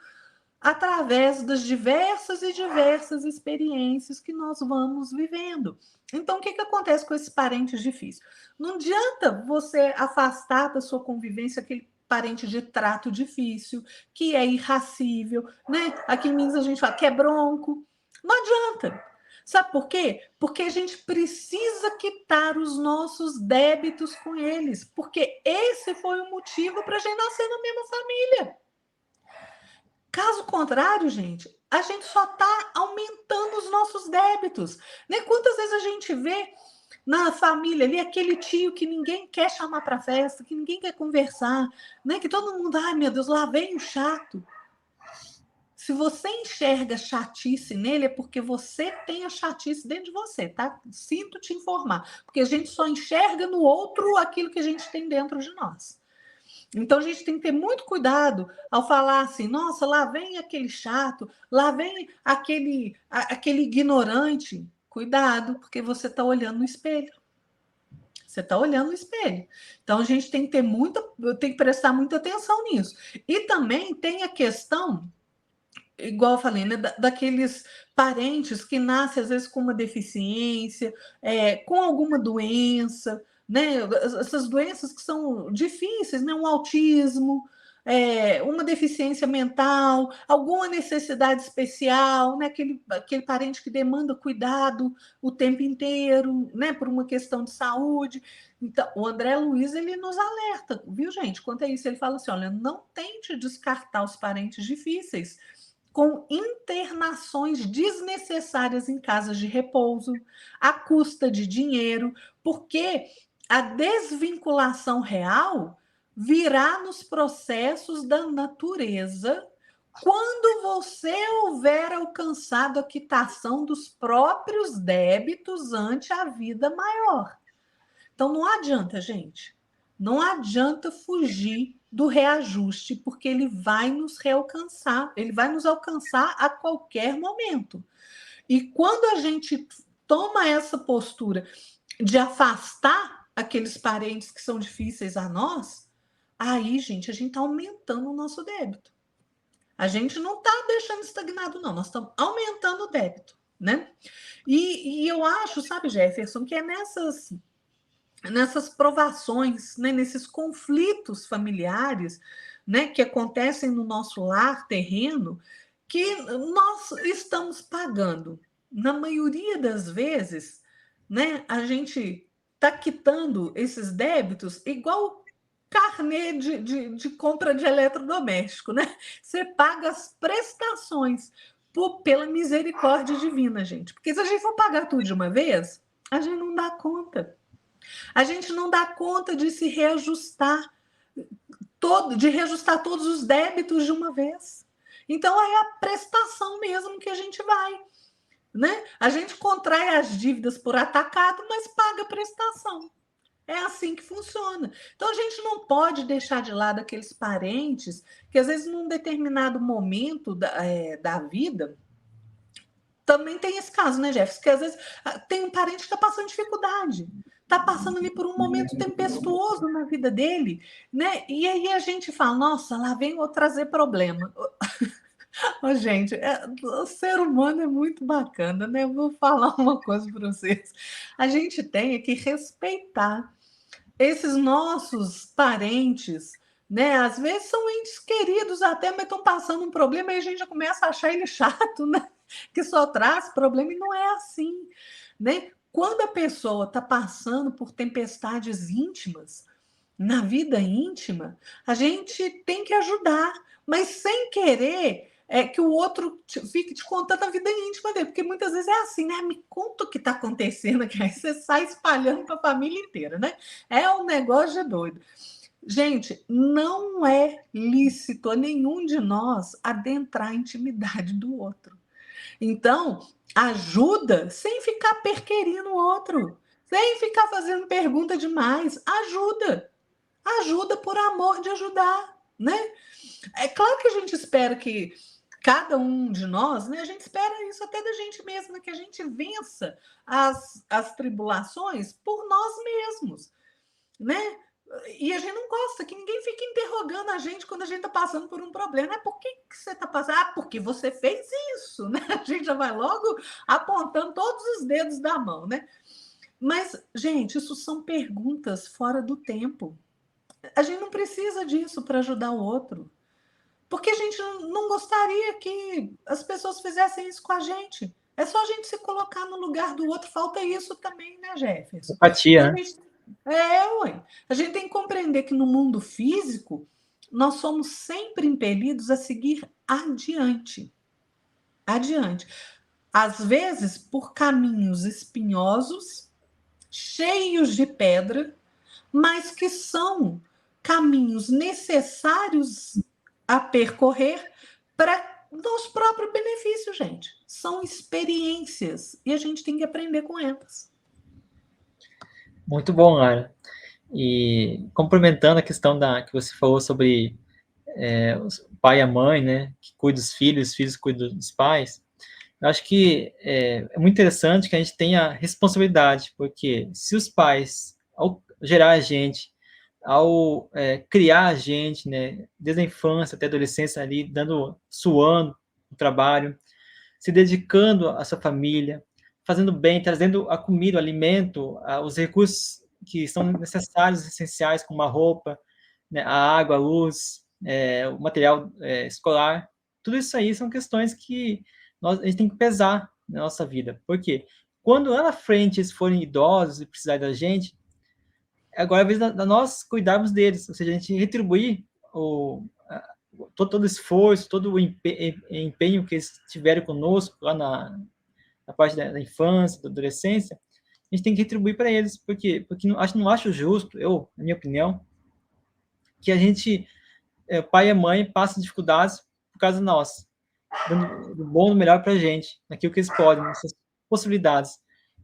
Speaker 2: através das diversas experiências que nós vamos vivendo. Então, o que acontece com esses parentes difíceis? Não adianta você afastar da sua convivência aquele parente de trato difícil, que é irracível, né? Aqui em Minas a gente fala que é bronco. Não adianta. Sabe por quê? Porque a gente precisa quitar os nossos débitos com eles, porque esse foi o motivo para a gente nascer na mesma família. Caso contrário, gente, a gente só está aumentando os nossos débitos. Né? Quantas vezes a gente vê na família ali aquele tio que ninguém quer chamar para festa, que ninguém quer conversar, né? Que todo mundo, ai meu Deus, lá vem o chato. Se você enxerga chatice nele, é porque você tem a chatice dentro de você, tá? Sinto te informar. Porque a gente só enxerga no outro aquilo que a gente tem dentro de nós. Então, a gente tem que ter muito cuidado ao falar assim, nossa, lá vem aquele chato, lá vem aquele ignorante. Cuidado, porque você está olhando no espelho. Você está olhando no espelho. Então, a gente tem que tem que prestar muita atenção nisso. E também tem a questão, igual eu falei, né, daqueles parentes que nascem, às vezes, com uma deficiência, com alguma doença, né? Essas doenças que são difíceis, né? Um autismo, uma deficiência mental, alguma necessidade especial, né? Aquele parente que demanda cuidado o tempo inteiro, né? Por uma questão de saúde. Então, o André Luiz, ele nos alerta, viu, gente? Quanto a isso, ele fala assim, olha, não tente descartar os parentes difíceis com internações desnecessárias em casas de repouso, à custa de dinheiro, porque a desvinculação real virá nos processos da natureza quando você houver alcançado a quitação dos próprios débitos ante a vida maior. Então não adianta, gente. Não adianta fugir do reajuste, porque ele vai nos realcançar, ele vai nos alcançar a qualquer momento. E quando a gente toma essa postura de afastar aqueles parentes que são difíceis a nós, aí, gente, a gente está aumentando o nosso débito. A gente não está deixando estagnado, não. Nós estamos aumentando o débito, né? E eu acho, sabe, Jefferson, que é nessas provações, né, nesses conflitos familiares, né, que acontecem no nosso lar terreno, que nós estamos pagando. Na maioria das vezes, né, a gente está quitando esses débitos igual carnê de compra de eletrodoméstico, né? Você paga as prestações pela misericórdia divina, gente. Porque se a gente for pagar tudo de uma vez, a gente não dá conta. A gente não dá conta de se reajustar, de reajustar todos os débitos de uma vez. Então é a prestação mesmo que a gente vai, né? A gente contrai as dívidas por atacado, mas paga a prestação. É assim que funciona. Então a gente não pode deixar de lado aqueles parentes que às vezes num determinado momento da vida também tem esse caso, né, Jefferson? Que às vezes tem um parente que está passando dificuldade, está passando ali por um momento tempestuoso na vida dele, né? E aí a gente fala, nossa, lá vem eu trazer problema. Oh, gente, o ser humano é muito bacana, né? Eu vou falar uma coisa para vocês. A gente tem que respeitar esses nossos parentes, né? Às vezes são entes queridos até, mas estão passando um problema e a gente já começa a achar ele chato, né? Que só traz problema e não é assim, né? Quando a pessoa está passando por tempestades íntimas, na vida íntima, a gente tem que ajudar, mas sem querer que o outro fique te contando a vida íntima dele, porque muitas vezes é assim, né? Me conta o que está acontecendo, que aí você sai espalhando para a família inteira, né? É um negócio de doido. Gente, não é lícito a nenhum de nós adentrar a intimidade do outro. Então, ajuda sem ficar perquerindo o outro, sem ficar fazendo pergunta demais. Ajuda. Ajuda por amor de ajudar, né? É claro que a gente espera que cada um de nós, né? A gente espera isso até da gente mesma, que a gente vença as tribulações por nós mesmos, né? E a gente não gosta que ninguém fique interrogando a gente quando a gente está passando por um problema. Por que você está passando? Ah, porque você fez isso, né? A gente já vai logo apontando todos os dedos da mão, né? Mas, gente, isso são perguntas fora do tempo. A gente não precisa disso para ajudar o outro. Porque a gente não gostaria que as pessoas fizessem isso com a gente. É só a gente se colocar no lugar do outro. Falta isso também, né, Jefferson? Então,
Speaker 1: Empatia, né?
Speaker 2: ué. A gente tem que compreender que no mundo físico nós somos sempre impelidos a seguir adiante. Adiante. Às vezes por caminhos espinhosos, cheios de pedra, mas que são caminhos necessários a percorrer para nosso próprio benefício, gente. São experiências e a gente tem que aprender com elas.
Speaker 1: Muito bom, Lara. E complementando a questão que você falou sobre o pai e a mãe, né, que cuidam dos filhos, os filhos cuidam dos pais, eu acho que é muito interessante que a gente tenha responsabilidade, porque se os pais, ao gerar a gente, ao criar a gente, né, desde a infância até a adolescência ali, suando o trabalho, se dedicando à sua família, fazendo bem, trazendo a comida, o alimento, os recursos que são necessários, essenciais, como a roupa, né, a água, a luz, o material escolar. Tudo isso aí são questões que a gente tem que pesar na nossa vida. Por quê? Quando lá na frente eles forem idosos e precisarem da gente, agora é a vez da nós cuidarmos deles, ou seja, a gente retribuir todo o esforço, todo o empenho que eles tiveram conosco lá na parte da infância, da adolescência, a gente tem que retribuir para eles. Por quê? Porque não acho justo, na minha opinião, que a gente, pai e mãe, passem dificuldades por causa de nós, dando o bom e o melhor para a gente, naquilo que eles podem, nessas possibilidades.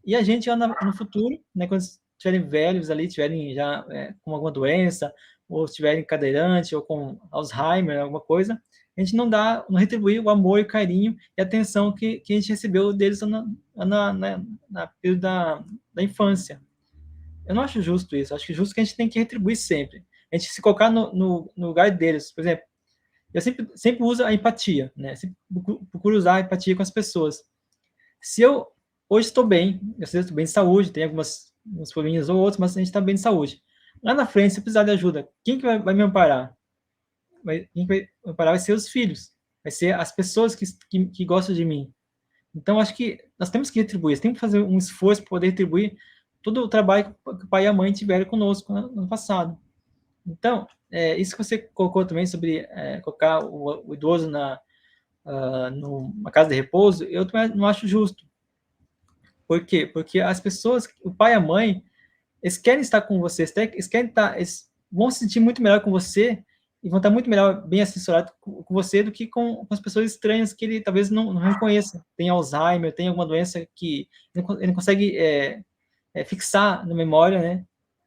Speaker 1: E a gente, lá no futuro, né, quando estiverem velhos ali, estiverem já com alguma doença, ou estiverem cadeirante, ou com Alzheimer, alguma coisa, a gente não retribui o amor e o carinho e a atenção que a gente recebeu deles na período da infância. Eu não acho justo isso. Acho que justo que a gente tem que retribuir sempre. A gente se colocar no lugar deles. Por exemplo, eu sempre uso a empatia, né? Sempre procuro usar a empatia com as pessoas. Se eu hoje estou bem, eu sei que estou bem de saúde, tem alguns probleminhas ou outros, mas a gente está bem de saúde. Lá na frente, se eu precisar de ajuda, quem que vai me amparar? Quem vai me amparar vai ser os filhos, vai ser as pessoas que gostam de mim. Então, acho que nós temos que retribuir, temos que fazer um esforço para poder retribuir todo o trabalho que o pai e a mãe tiveram conosco no passado. Então, isso que você colocou também sobre colocar o idoso numa casa de repouso, eu também não acho justo. Por quê? Porque as pessoas, o pai e a mãe, eles querem estar com você, eles vão se sentir muito melhor com você e vão estar muito melhor, bem assessorados com você do que com as pessoas estranhas que ele talvez não reconheça. Tem Alzheimer, tem alguma doença que ele não consegue fixar na memória, né,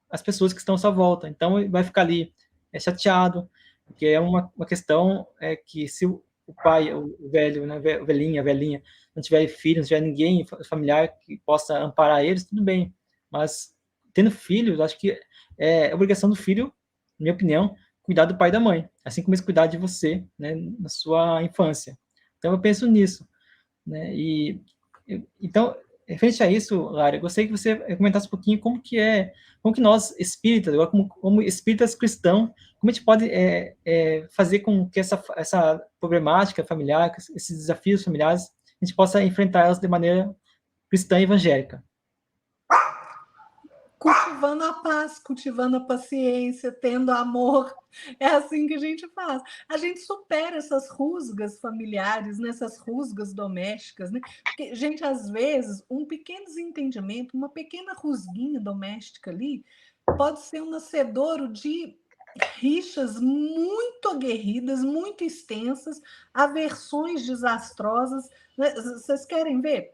Speaker 1: as pessoas que estão à sua volta. Então, ele vai ficar ali chateado, porque é uma questão que se o pai, o velho, né, o velhinho, a velhinha, não tiver filho, não tiver ninguém familiar que possa amparar eles, tudo bem. Mas, tendo filhos, acho que é obrigação do filho, na minha opinião, cuidar do pai e da mãe, assim como eles cuidar de você, né, na sua infância. Então, eu penso nisso, né, então, referente a isso, Lara, eu gostaria que você comentasse um pouquinho como que nós, espíritas, agora como espíritas cristãos, como a gente pode fazer com que essa problemática familiar, esses desafios familiares, a gente possa enfrentar elas de maneira cristã e evangélica.
Speaker 2: Cultivando a paz, cultivando a paciência, tendo amor. É assim que a gente faz. A gente supera essas rusgas familiares, nessas rusgas domésticas, né? Porque, gente, às vezes, um pequeno desentendimento, uma pequena rusguinha doméstica ali, pode ser um nascedouro de rixas muito aguerridas, muito extensas, aversões desastrosas. Vocês querem ver?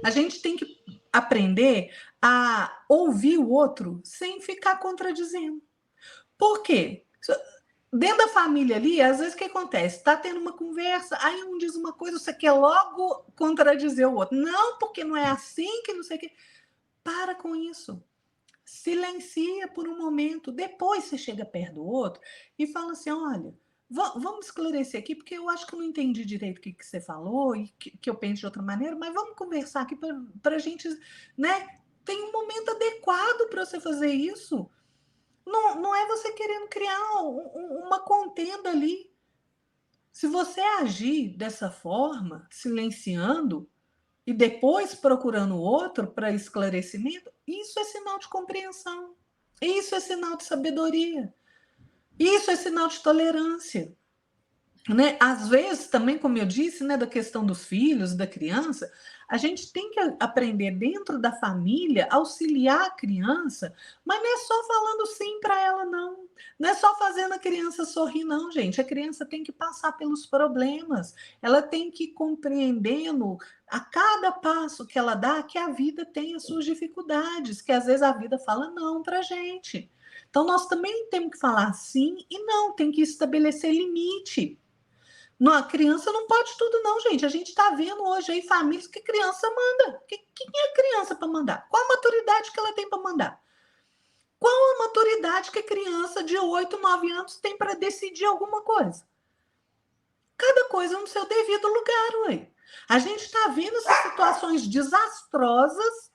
Speaker 2: A gente tem que aprender a ouvir o outro sem ficar contradizendo. Por quê? Dentro da família ali, às vezes o que acontece? Está tendo uma conversa, aí um diz uma coisa, você quer logo contradizer o outro. Não, porque não é assim, que não sei o quê. Para com isso. Silencia por um momento. Depois você chega perto do outro e fala assim: olha, vamos esclarecer aqui, porque eu acho que eu não entendi direito o que você falou e que eu penso de outra maneira, mas vamos conversar aqui para a gente, né? Tem um momento adequado para você fazer isso. Não é você querendo criar uma contenda ali. Se você agir dessa forma, silenciando, e depois procurando o outro para esclarecimento, isso é sinal de compreensão. Isso é sinal de sabedoria. Isso é sinal de tolerância. Né? Às vezes, também, como eu disse, né, da questão dos filhos, da criança, a gente tem que aprender dentro da família, auxiliar a criança, mas não é só falando sim para ela, não. Não é só fazendo a criança sorrir, não, gente. A criança tem que passar pelos problemas, ela tem que ir compreendendo a cada passo que ela dá que a vida tem as suas dificuldades, que às vezes a vida fala não para a gente. Então, nós também temos que falar sim e não, tem que estabelecer limite. Não, a criança não pode tudo, não, gente. A gente está vendo hoje aí famílias que criança manda. Quem é criança para mandar? Qual a maturidade que ela tem para mandar? Qual a maturidade que a criança de 8, 9 anos tem para decidir alguma coisa? Cada coisa no seu devido lugar, ué. A gente está vendo essas situações desastrosas,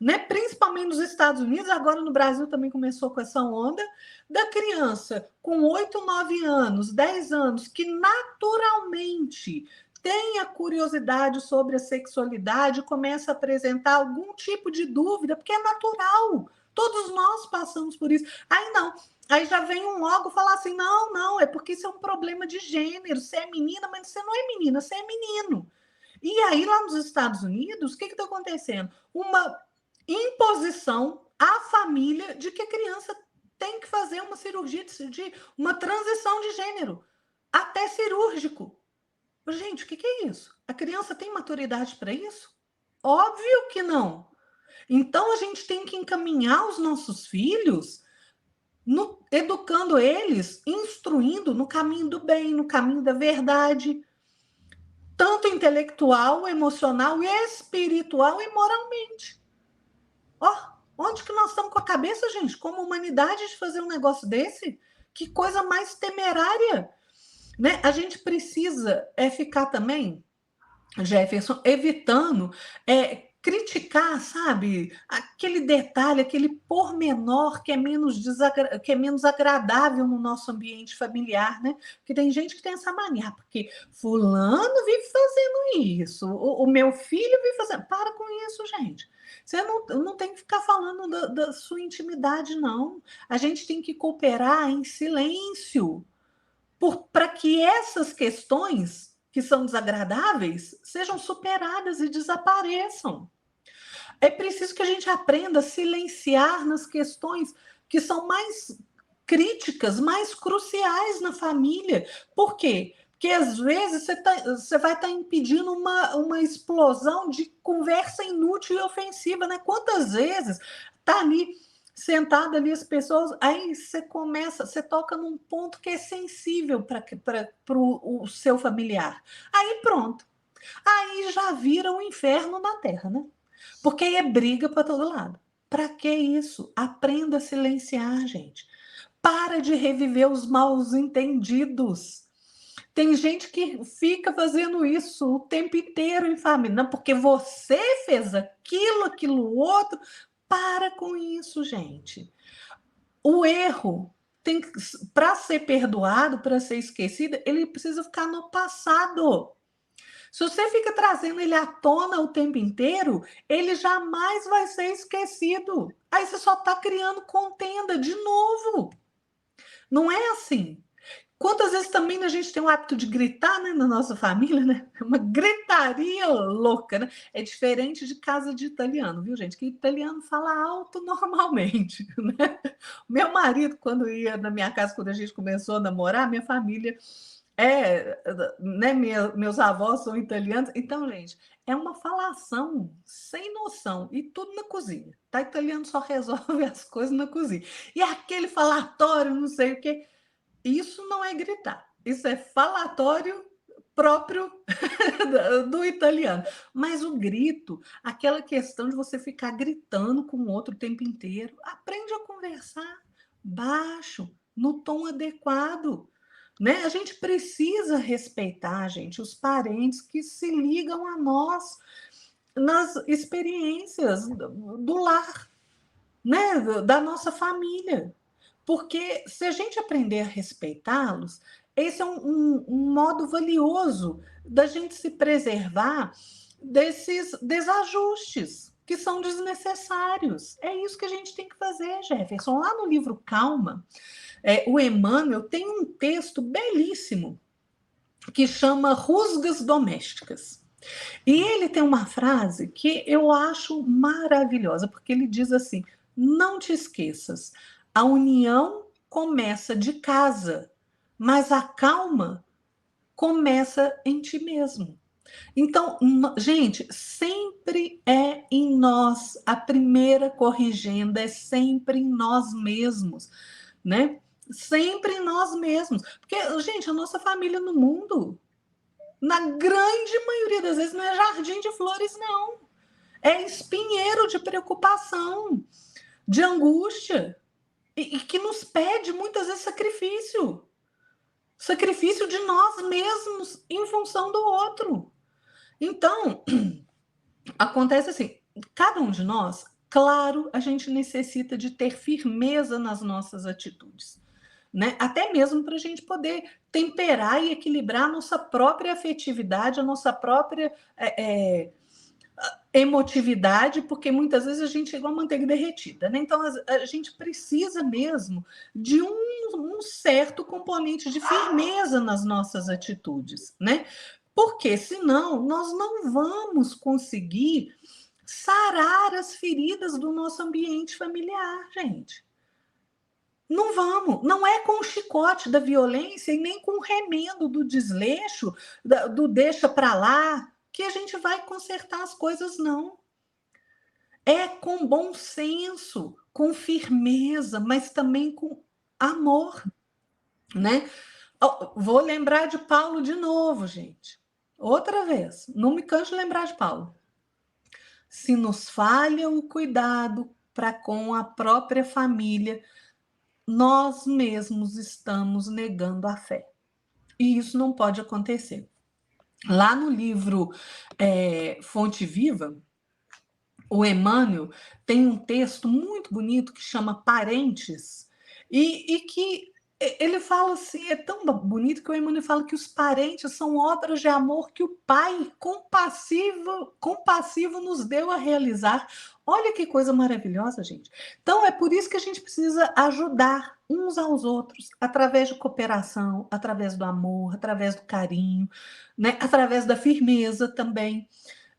Speaker 2: né? Principalmente nos Estados Unidos, agora no Brasil também começou com essa onda da criança com 8, 9 anos, 10 anos, que naturalmente tem a curiosidade sobre a sexualidade, começa a apresentar algum tipo de dúvida, porque é natural. Todos nós passamos por isso. Aí não, aí já vem um órgão falar assim: não, não, é porque isso é um problema de gênero. Você é menina, mas você não é menina, você é menino. E aí, lá nos Estados Unidos, o que está acontecendo? Uma imposição à família de que a criança tem que fazer uma cirurgia de uma transição de gênero, até cirúrgico. Gente, o que é isso? A criança tem maturidade para isso? Óbvio que não. Então, a gente tem que encaminhar os nossos filhos, educando eles, instruindo no caminho do bem, no caminho da verdade, tanto intelectual, emocional, espiritual e moralmente. Ó, onde que nós estamos com a cabeça, gente, como humanidade, de fazer um negócio desse? Que coisa mais temerária, né? A gente precisa ficar também, Jefferson, evitando criticar, sabe, aquele detalhe, aquele pormenor que é menos agradável no nosso ambiente familiar, né? Porque tem gente que tem essa mania, porque fulano vive fazendo isso, o meu filho vive fazendo. Para com isso, gente. Você não tem que ficar falando da sua intimidade, não. A gente tem que cooperar em silêncio para que essas questões que são desagradáveis sejam superadas e desapareçam. É preciso que a gente aprenda a silenciar nas questões que são mais críticas, mais cruciais na família. Por quê? Porque às vezes você vai estar impedindo uma explosão de conversa inútil e ofensiva, né? Quantas vezes está ali sentada ali as pessoas, aí você toca num ponto que é sensível para o seu familiar. Aí pronto. Aí já vira um inferno na Terra, né? Porque aí é briga para todo lado. Para que isso? Aprenda a silenciar, gente. Para de reviver os maus entendidos. Tem gente que fica fazendo isso o tempo inteiro em família. Não, porque você fez aquilo outro. Para com isso, gente. O erro tem para ser perdoado, para ser esquecido, ele precisa ficar no passado. Se você fica trazendo ele à tona o tempo inteiro, ele jamais vai ser esquecido. Aí você só está criando contenda de novo. Não é assim. Quantas vezes também a gente tem o hábito de gritar, né, na nossa família, né? Uma gritaria louca, né? É diferente de casa de italiano, viu, gente? Que italiano fala alto normalmente, né? Meu marido, quando ia na minha casa, quando a gente começou a namorar, minha família né, meus avós são italianos. Então, gente, é uma falação sem noção e tudo na cozinha. Tá? Italiano só resolve as coisas na cozinha. E aquele falatório, não sei o quê. Isso não é gritar, isso é falatório próprio do italiano. Mas o grito, aquela questão de você ficar gritando com o outro o tempo inteiro, aprende a conversar baixo, no tom adequado. Né? A gente precisa respeitar, gente, os parentes que se ligam a nós nas experiências do lar, né? Da nossa família. Porque se a gente aprender a respeitá-los, esse é um modo valioso da gente se preservar desses desajustes que são desnecessários. É isso que a gente tem que fazer, Jefferson. Lá no livro Calma, o Emmanuel tem um texto belíssimo que chama Rusgas Domésticas. E ele tem uma frase que eu acho maravilhosa, porque ele diz assim: não te esqueças, a união começa de casa, mas a calma começa em ti mesmo. Então, gente, sempre é em nós, a primeira corrigenda é sempre em nós mesmos, né? Sempre em nós mesmos. Porque, gente, a nossa família no mundo, na grande maioria das vezes, não é jardim de flores, não. É espinheiro de preocupação, de angústia, e que nos pede muitas vezes sacrifício. Sacrifício de nós mesmos em função do outro. Então, acontece assim, cada um de nós Claro, a gente necessita de ter firmeza nas nossas atitudes, né? Até mesmo para a gente poder temperar e equilibrar a nossa própria afetividade, a nossa própria emotividade, porque muitas vezes a gente é igual manteiga derretida, né? Então a gente precisa mesmo de um certo componente de firmeza nas nossas atitudes, né? Porque senão nós não vamos conseguir sarar as feridas do nosso ambiente familiar, gente. Não vamos, não é com o chicote da violência e nem com o remendo do desleixo, do deixa para lá, que a gente vai consertar as coisas, não. É com bom senso, com firmeza, mas também com amor, né? Vou lembrar de Paulo de novo, gente. Outra vez, não me canso de lembrar de Paulo. Se nos falha o cuidado para com a própria família, nós mesmos estamos negando a fé. E isso não pode acontecer. Lá no livro Fonte Viva, o Emmanuel tem um texto muito bonito que chama Parentes, e que ele fala assim, é tão bonito que o Emmanuel fala que os parentes são obras de amor que o Pai compassivo nos deu a realizar. Olha que coisa maravilhosa, gente. Então, é por isso que a gente precisa ajudar uns aos outros, através de cooperação, através do amor, através do carinho, né? Através da firmeza também.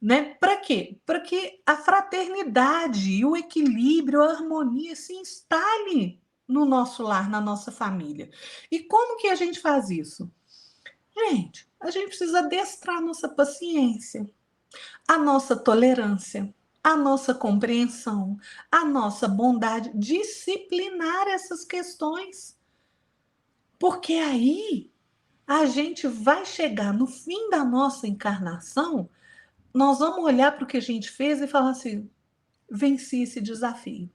Speaker 2: Né? Para quê? Para que a fraternidade, o equilíbrio, a harmonia se instale no nosso lar, na nossa família. E como que a gente faz isso? Gente, a gente precisa adestrar a nossa paciência, a nossa tolerância, a nossa compreensão, a nossa bondade, disciplinar essas questões. Porque aí a gente vai chegar no fim da nossa encarnação, nós vamos olhar para o que a gente fez e falar assim: venci esse desafio.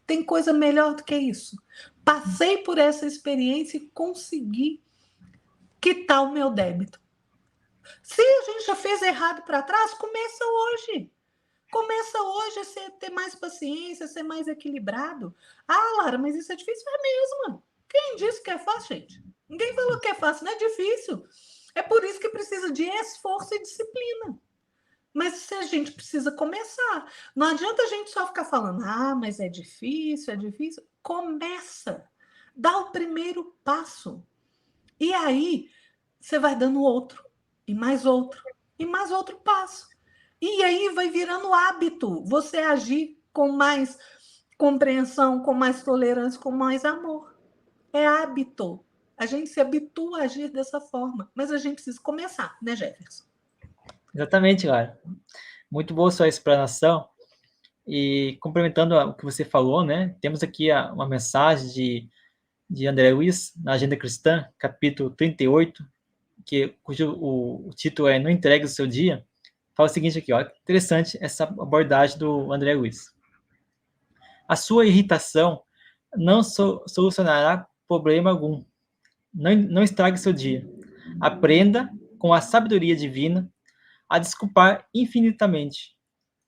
Speaker 2: Tem coisa melhor do que isso. Passei por essa experiência e consegui quitar o meu débito. Se a gente já fez errado para trás, começa hoje. Começa hoje a ter mais paciência, a ser mais equilibrado. Ah, Lara, mas isso é difícil? É mesmo. Quem disse que é fácil, gente? Ninguém falou que é fácil, não é difícil. É por isso que precisa de esforço e disciplina. Mas a gente precisa começar. Não adianta a gente só ficar falando, ah, mas é difícil, é difícil. Começa. Dá o primeiro passo. E aí, você vai dando outro, e mais outro passo. E aí vai virando hábito você agir com mais compreensão, com mais tolerância, com mais amor. É hábito. A gente se habitua a agir dessa forma. Mas a gente precisa começar, né, Jefferson?
Speaker 1: Exatamente, Lara. Muito boa sua explanação. E complementando o que você falou, né? Temos aqui uma mensagem de André Luiz na Agenda Cristã, capítulo 38, cujo o título é Não Entregue o Seu Dia. Fala o seguinte aqui, ó, interessante essa abordagem do André Luiz. A sua irritação não solucionará problema algum. Não estrague seu dia. Aprenda, com a sabedoria divina, a desculpar infinitamente,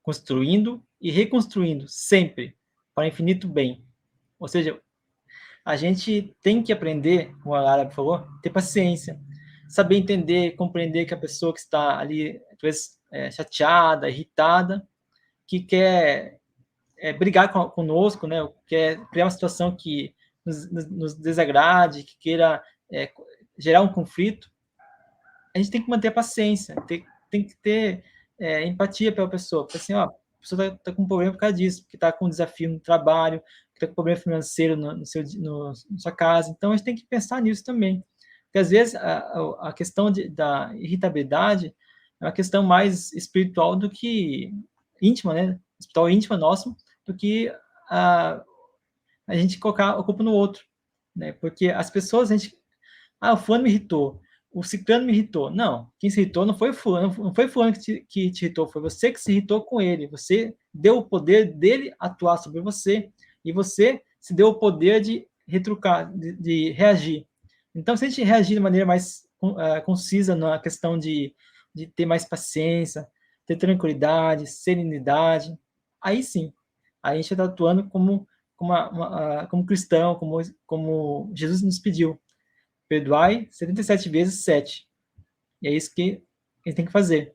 Speaker 1: construindo e reconstruindo sempre para o infinito bem. Ou seja, a gente tem que aprender, como a Lara falou, ter paciência, saber entender, compreender que a pessoa que está ali, às vezes, chateada, irritada, que quer brigar conosco, né? Quer criar uma situação que nos desagrade, que queira gerar um conflito, a gente tem que manter a paciência, tem que ter empatia pela pessoa, porque assim, ó, a pessoa está com um problema por causa disso, porque está com um desafio no trabalho, está com problema financeiro na sua casa, então a gente tem que pensar nisso também, porque às vezes a questão da irritabilidade é uma questão mais espiritual do que íntima, né? Espiritual íntima nosso, do que a gente colocar a culpa no outro, né? Porque as pessoas, o fulano me irritou, o ciclano me irritou. Não, quem se irritou não foi o fulano, não foi o fulano que te irritou, foi você que se irritou com ele. Você deu o poder dele atuar sobre você e você se deu o poder de retrucar, de reagir. Então, se a gente reagir de maneira mais concisa na questão de ter mais paciência, ter tranquilidade, serenidade, aí sim, a gente está atuando como cristão, como Jesus nos pediu. Perdoai 77 vezes 7. E é isso que a gente tem que fazer.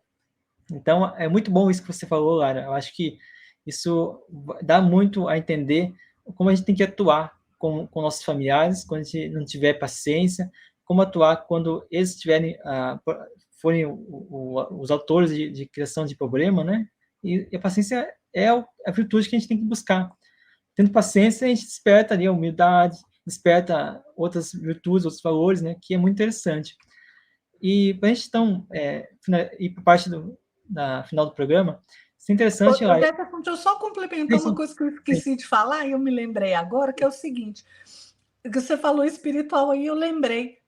Speaker 1: Então, é muito bom isso que você falou, Lara. Eu acho que isso dá muito a entender como a gente tem que atuar com nossos familiares, quando a gente não tiver paciência, como atuar quando eles forem os autores de criação de problema, né? E a paciência é a virtude que a gente tem que buscar. Tendo paciência, a gente desperta ali a humildade, desperta outras virtudes, outros valores, né? Que é muito interessante. E para a gente, então, ir para a parte da final do programa, isso é interessante, Lara.
Speaker 2: Jefferson, deixa eu só complementar uma coisa que eu esqueci de falar e eu me lembrei agora, que é o seguinte, que você falou espiritual aí, eu lembrei.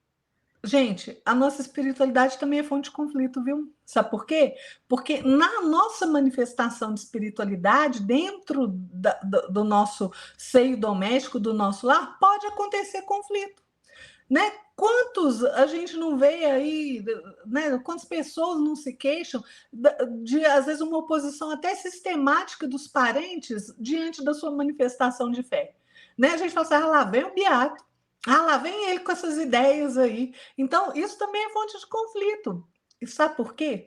Speaker 2: Gente, a nossa espiritualidade também é fonte de conflito, viu? Sabe por quê? Porque na nossa manifestação de espiritualidade, dentro do nosso seio doméstico, do nosso lar, pode acontecer conflito. Né? Quantos a gente não vê aí, né? Quantas pessoas não se queixam de, às vezes, uma oposição até sistemática dos parentes diante da sua manifestação de fé. Né? A gente fala assim, lá vem o beato, lá vem ele com essas ideias aí. Então, isso também é fonte de conflito. E sabe por quê?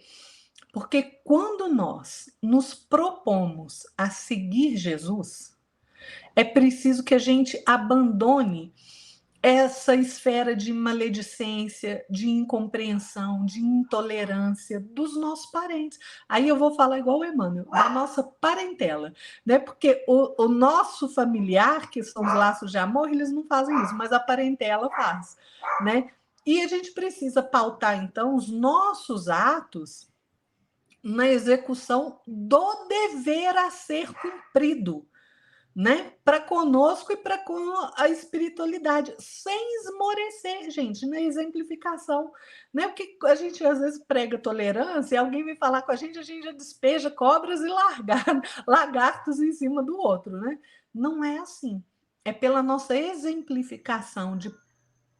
Speaker 2: Porque quando nós nos propomos a seguir Jesus, é preciso que a gente abandone essa esfera de maledicência, de incompreensão, de intolerância dos nossos parentes. Aí eu vou falar igual o Emmanuel, da nossa parentela, né? Porque o nosso familiar, que são os laços de amor, eles não fazem isso, mas a parentela faz, né? E a gente precisa pautar, então, os nossos atos na execução do dever a ser cumprido, né? Para conosco e para com a espiritualidade, sem esmorecer, gente, na exemplificação, né? Porque a gente às vezes prega tolerância, e alguém vem falar com a gente já despeja cobras e lagartos em cima do outro, né? Não é assim. É pela nossa exemplificação de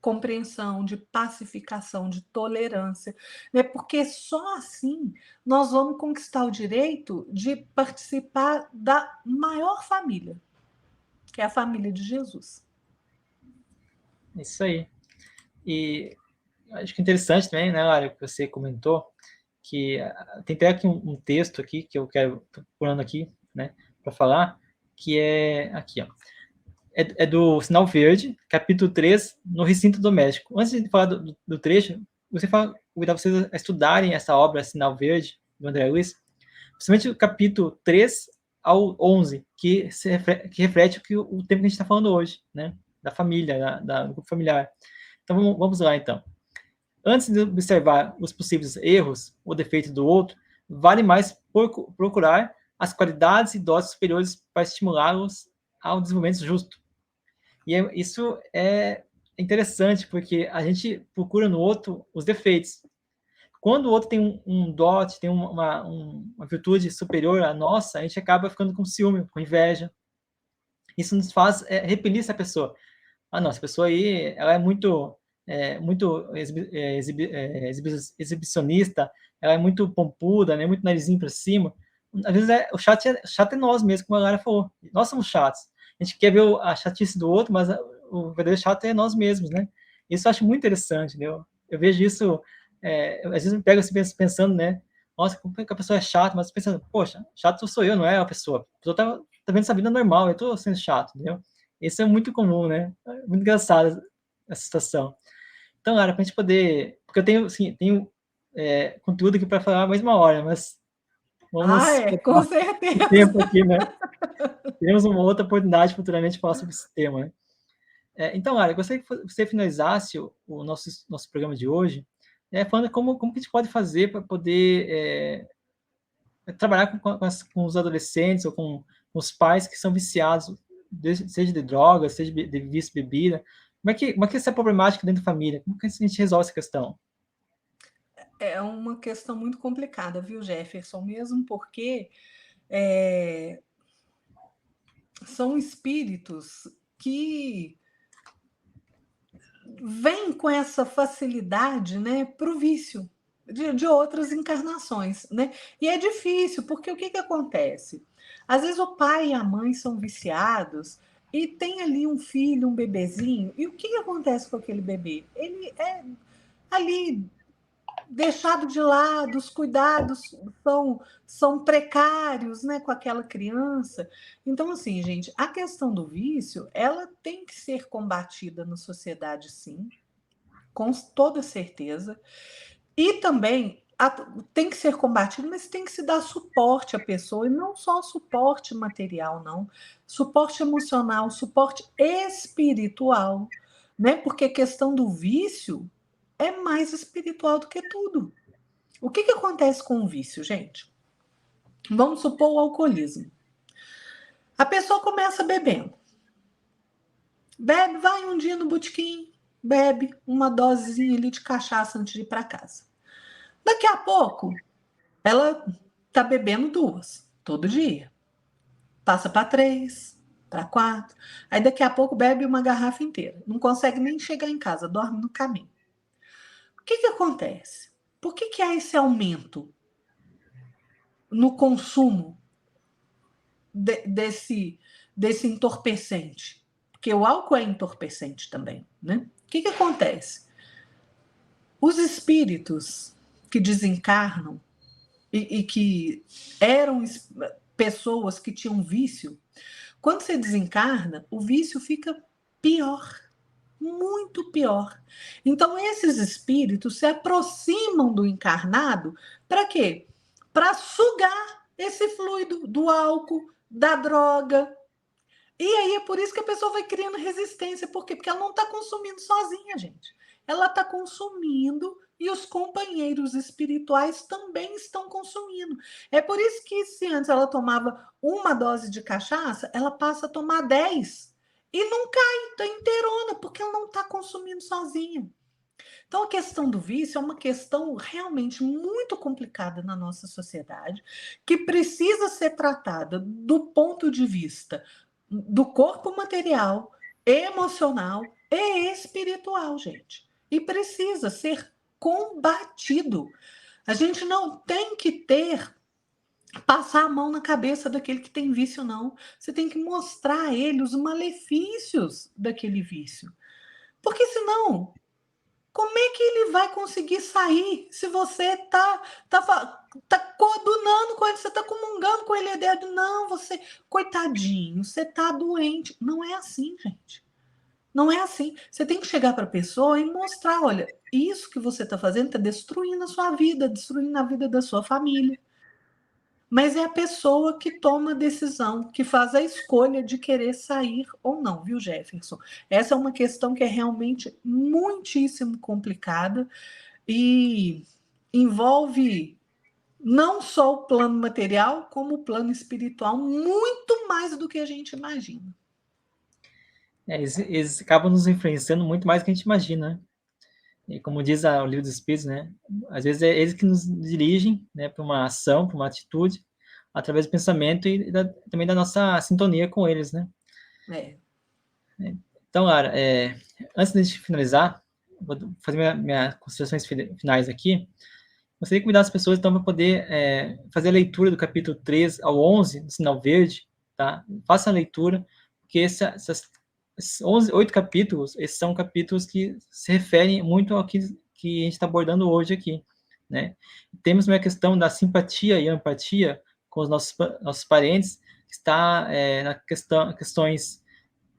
Speaker 2: compreensão, de pacificação, de tolerância, né? Porque só assim nós vamos conquistar o direito de participar da maior família, que é a família de Jesus.
Speaker 1: Isso aí. E acho que é interessante também, né, Lara, que você comentou, que tem até aqui um texto aqui que eu quero procurando aqui, né, para falar, que é aqui, ó. É do Sinal Verde, capítulo 3, no recinto doméstico. Antes de falar do trecho, você fala, convidar vocês a estudarem essa obra, Sinal Verde, do André Luiz, principalmente o capítulo 3 ao 11, que reflete o tempo que a gente está falando hoje, né? Da família, do grupo familiar. Então, vamos lá, então. Antes de observar os possíveis erros ou defeitos do outro, vale mais procurar as qualidades e dotes superiores para estimulá-los ao desenvolvimento justo. E isso é interessante, porque a gente procura no outro os defeitos. Quando o outro tem um dote, tem uma virtude superior à nossa, a gente acaba ficando com ciúme, com inveja. Isso nos faz repelir essa pessoa. Ah, não, essa pessoa aí, ela é muito exibicionista, ela é muito pompuda, né, muito narizinho para cima. Às vezes o chato é nós mesmos, como a Lara falou. Nós somos chatos. A gente quer ver a chatice do outro, mas o verdadeiro chato é nós mesmos, né? Isso eu acho muito interessante, né? Eu vejo isso, às vezes eu me pego assim, pensando, né? Nossa, como é que a pessoa é chata, mas pensando, poxa, chato sou eu, não é a pessoa. A pessoa tá vendo essa vida normal, eu tô sendo chato, entendeu? Isso é muito comum, né? É muito engraçado essa situação. Então, Lara, para a gente poder... Porque eu tenho, assim, conteúdo aqui para falar mais uma hora, mas vamos
Speaker 2: Com
Speaker 1: o
Speaker 2: certeza.
Speaker 1: tempo aqui, né? Teremos uma outra oportunidade futuramente de falar sobre esse tema, né? Então, Lara, eu gostaria que você finalizasse o nosso programa de hoje, falando como que a gente pode fazer para poder trabalhar com os adolescentes ou com os pais que são viciados, seja de drogas, seja de vício, bebida. Como é que é essa problemática dentro da família? Como que a gente resolve essa questão?
Speaker 2: É uma questão muito complicada, viu, Jefferson? Mesmo porque são espíritos que vêm com essa facilidade, né, para o vício. de outras encarnações, né? E é difícil, porque o que, que acontece? Às vezes o pai e a mãe são viciados e tem ali um filho, um bebezinho, e o que, que acontece com aquele bebê? Ele é ali deixado de lado, os cuidados são precários, né, com aquela criança. Então, assim, gente, a questão do vício, ela tem que ser combatida na sociedade, sim, com toda certeza. E também tem que ser combatido, mas tem que se dar suporte à pessoa, e não só suporte material, não. Suporte emocional, suporte espiritual, né? Porque a questão do vício é mais espiritual do que tudo. O que, que acontece com o vício, gente? Vamos supor o alcoolismo. A pessoa começa bebendo. Bebe, vai um dia no botequim, bebe uma dosezinha ali de cachaça antes de ir para casa. Daqui a pouco, ela tá bebendo 2 todo dia. Passa para 3, para 4. Aí daqui a pouco bebe uma garrafa inteira. Não consegue nem chegar em casa, dorme no caminho. O que, que acontece? Por que, que há esse aumento no consumo desse entorpecente? Porque o álcool é entorpecente também, né? O que, que acontece? Os espíritos que desencarnam e que eram pessoas que tinham vício, quando você desencarna, o vício fica pior, muito pior. Então, esses espíritos se aproximam do encarnado para quê? Para sugar esse fluido do álcool, da droga. E aí é por isso que a pessoa vai criando resistência. Por quê? Porque ela não está consumindo sozinha, gente. Ela está consumindo e os companheiros espirituais também estão consumindo. É por isso que se antes ela tomava uma dose de cachaça, ela passa a tomar 10. E não cai, está inteirona, porque ela não está consumindo sozinha. Então, a questão do vício é uma questão realmente muito complicada na nossa sociedade, que precisa ser tratada do ponto de vista do corpo material, emocional e espiritual, gente. E precisa ser combatido. A gente não tem que passar a mão na cabeça daquele que tem vício, não. Você tem que mostrar a ele os malefícios daquele vício. Porque senão, como é que ele vai conseguir sair se você tá coadunando com ele, você tá comungando com ele a ideia de não, você, coitadinho, você tá doente. Não é assim, gente. Não é assim. Você tem que chegar para a pessoa e mostrar, olha, isso que você está fazendo está destruindo a sua vida, destruindo a vida da sua família. Mas é a pessoa que toma a decisão, que faz a escolha de querer sair ou não, viu, Jefferson? Essa é uma questão que é realmente muitíssimo complicada e envolve não só o plano material, como o plano espiritual, muito mais do que a gente imagina.
Speaker 1: Eles acabam nos influenciando muito mais do que a gente imagina, né? E como diz o livro dos Espíritos, né? Às vezes é eles que nos dirigem, né, para uma ação, para uma atitude, através do pensamento e também da nossa sintonia com eles, né?
Speaker 2: É.
Speaker 1: Então, Lara, antes de a gente finalizar, vou fazer minhas considerações finais aqui. Gostaria de convidar as pessoas, então, para poder fazer a leitura do capítulo 3 ao 11, do Sinal Verde, tá? Faça a leitura, porque esses 8 capítulos, esses são capítulos que se referem muito ao que a gente está abordando hoje aqui, né? Temos uma questão da simpatia e empatia com os nossos parentes, que está na questões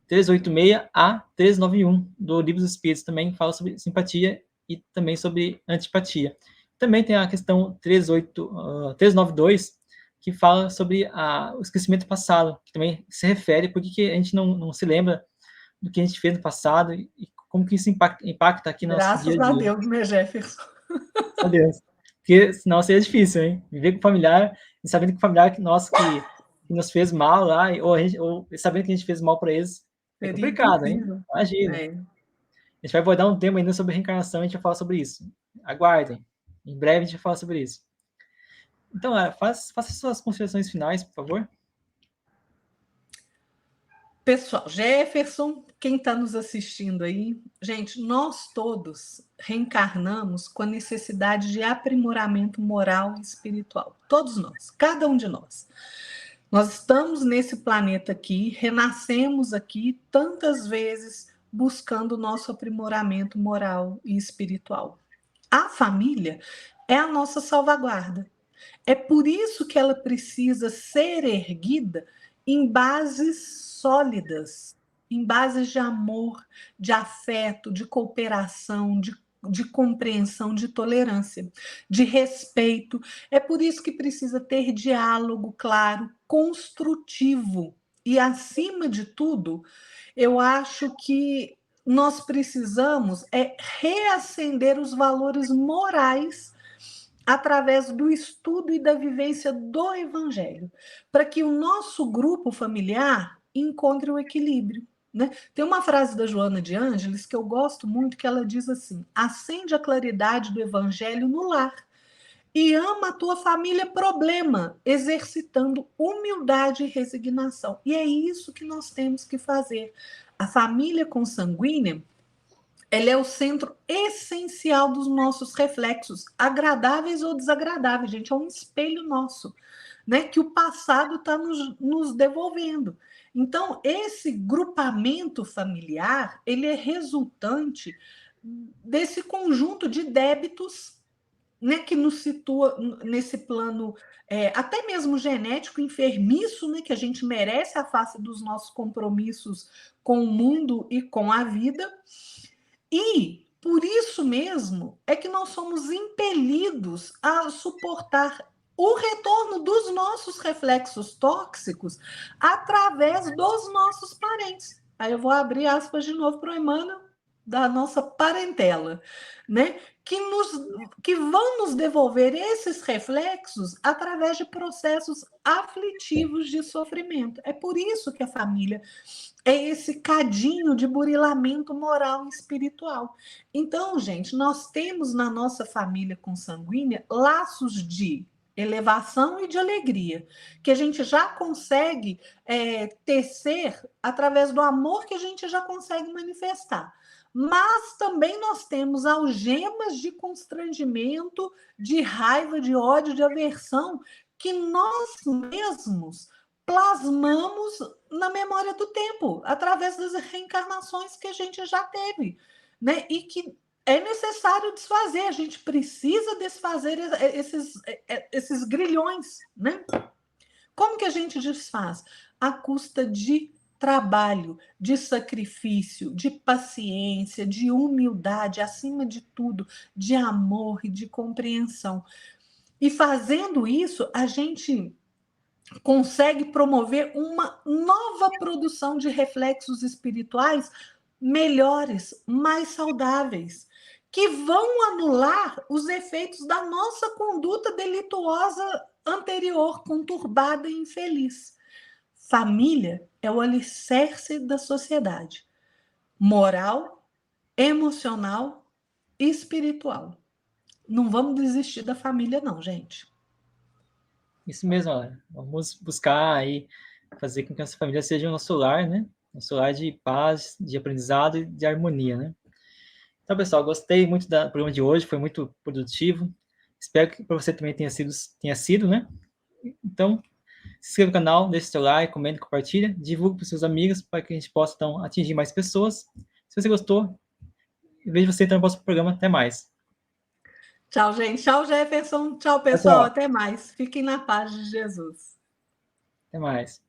Speaker 1: 386 a 391 do Livro dos Espíritos, também fala sobre simpatia e também sobre antipatia. Também tem a questão 392, que fala sobre o esquecimento passado, que também se refere porque a gente não se lembra do que a gente fez no passado e como que isso impacta aqui no nosso dia
Speaker 2: Graças
Speaker 1: a
Speaker 2: a
Speaker 1: dia.
Speaker 2: Deus, né, Jefferson?
Speaker 1: Meu Deus. Porque senão seria difícil, hein? Viver com familiar e sabendo que o familiar nosso que nos fez mal lá, ou sabendo que a gente fez mal para eles, é
Speaker 2: Seria
Speaker 1: complicado, hein?
Speaker 2: impossível.
Speaker 1: Imagina.
Speaker 2: É.
Speaker 1: A gente vai abordar um tema ainda sobre reencarnação, a gente vai falar sobre isso. Aguardem. Em breve a gente vai falar sobre isso. Então, faça suas considerações finais, por favor.
Speaker 2: Pessoal, Jefferson, quem está nos assistindo aí, gente, nós todos reencarnamos com a necessidade de aprimoramento moral e espiritual. Todos nós, cada um de nós. Nós estamos nesse planeta aqui, renascemos aqui tantas vezes buscando o nosso aprimoramento moral e espiritual. A família é a nossa salvaguarda. É por isso que ela precisa ser erguida em bases sólidas, em bases de amor, de afeto, de cooperação, de compreensão, de tolerância, de respeito. É por isso que precisa ter diálogo claro, construtivo. E, acima de tudo, eu acho que nós precisamos reacender os valores morais através do estudo e da vivência do Evangelho, para que o nosso grupo familiar encontre o equilíbrio. Né? Tem uma frase da Joana de Ângeles que eu gosto muito, que ela diz assim: acende a claridade do Evangelho no lar e ama a tua família problema, exercitando humildade e resignação. E é isso que nós temos que fazer. A família consanguínea, ela é o centro essencial dos nossos reflexos, agradáveis ou desagradáveis, gente, é um espelho nosso, né? Que o passado está nos devolvendo. Então, esse grupamento familiar, ele é resultante desse conjunto de débitos, né, que nos situa nesse plano até mesmo genético, enfermiço, né, que a gente merece a face dos nossos compromissos com o mundo e com a vida. E, por isso mesmo, é que nós somos impelidos a suportar o retorno dos nossos reflexos tóxicos através dos nossos parentes. Aí eu vou abrir aspas de novo para o Emmanuel, da nossa parentela, né? Que vão nos devolver esses reflexos através de processos aflitivos de sofrimento. É por isso que a família é esse cadinho de burilamento moral e espiritual. Então, gente, nós temos na nossa família consanguínea laços de elevação e de alegria, que a gente já consegue tecer através do amor que a gente já consegue manifestar. Mas também nós temos algemas de constrangimento, de raiva, de ódio, de aversão, que nós mesmos plasmamos na memória do tempo, através das reencarnações que a gente já teve, né? E que é necessário desfazer, a gente precisa desfazer esses grilhões, né? Como que a gente desfaz? À custa de trabalho, de sacrifício, de paciência, de humildade, acima de tudo, de amor e de compreensão. E fazendo isso, a gente consegue promover uma nova produção de reflexos espirituais melhores, mais saudáveis, que vão anular os efeitos da nossa conduta delituosa anterior, conturbada e infeliz. Família é o alicerce da sociedade, moral, emocional e espiritual. Não vamos desistir da família, não, gente.
Speaker 1: Isso mesmo, olha. Vamos buscar aí fazer com que a nossa família seja o nosso lar, né? Nosso lar de paz, de aprendizado e de harmonia, né? Então, pessoal, gostei muito do programa de hoje, foi muito produtivo. Espero que para você também tenha sido, né? Então, se inscreva no canal, deixe seu like, comente, compartilha, divulgue para os seus amigos para que a gente possa, então, atingir mais pessoas. Se você gostou, vejo você então no próximo programa. Até mais.
Speaker 2: Tchau, gente. Tchau, Jefferson. Tchau, pessoal.
Speaker 1: Tchau.
Speaker 2: Até mais. Fiquem na paz de Jesus.
Speaker 1: Até mais.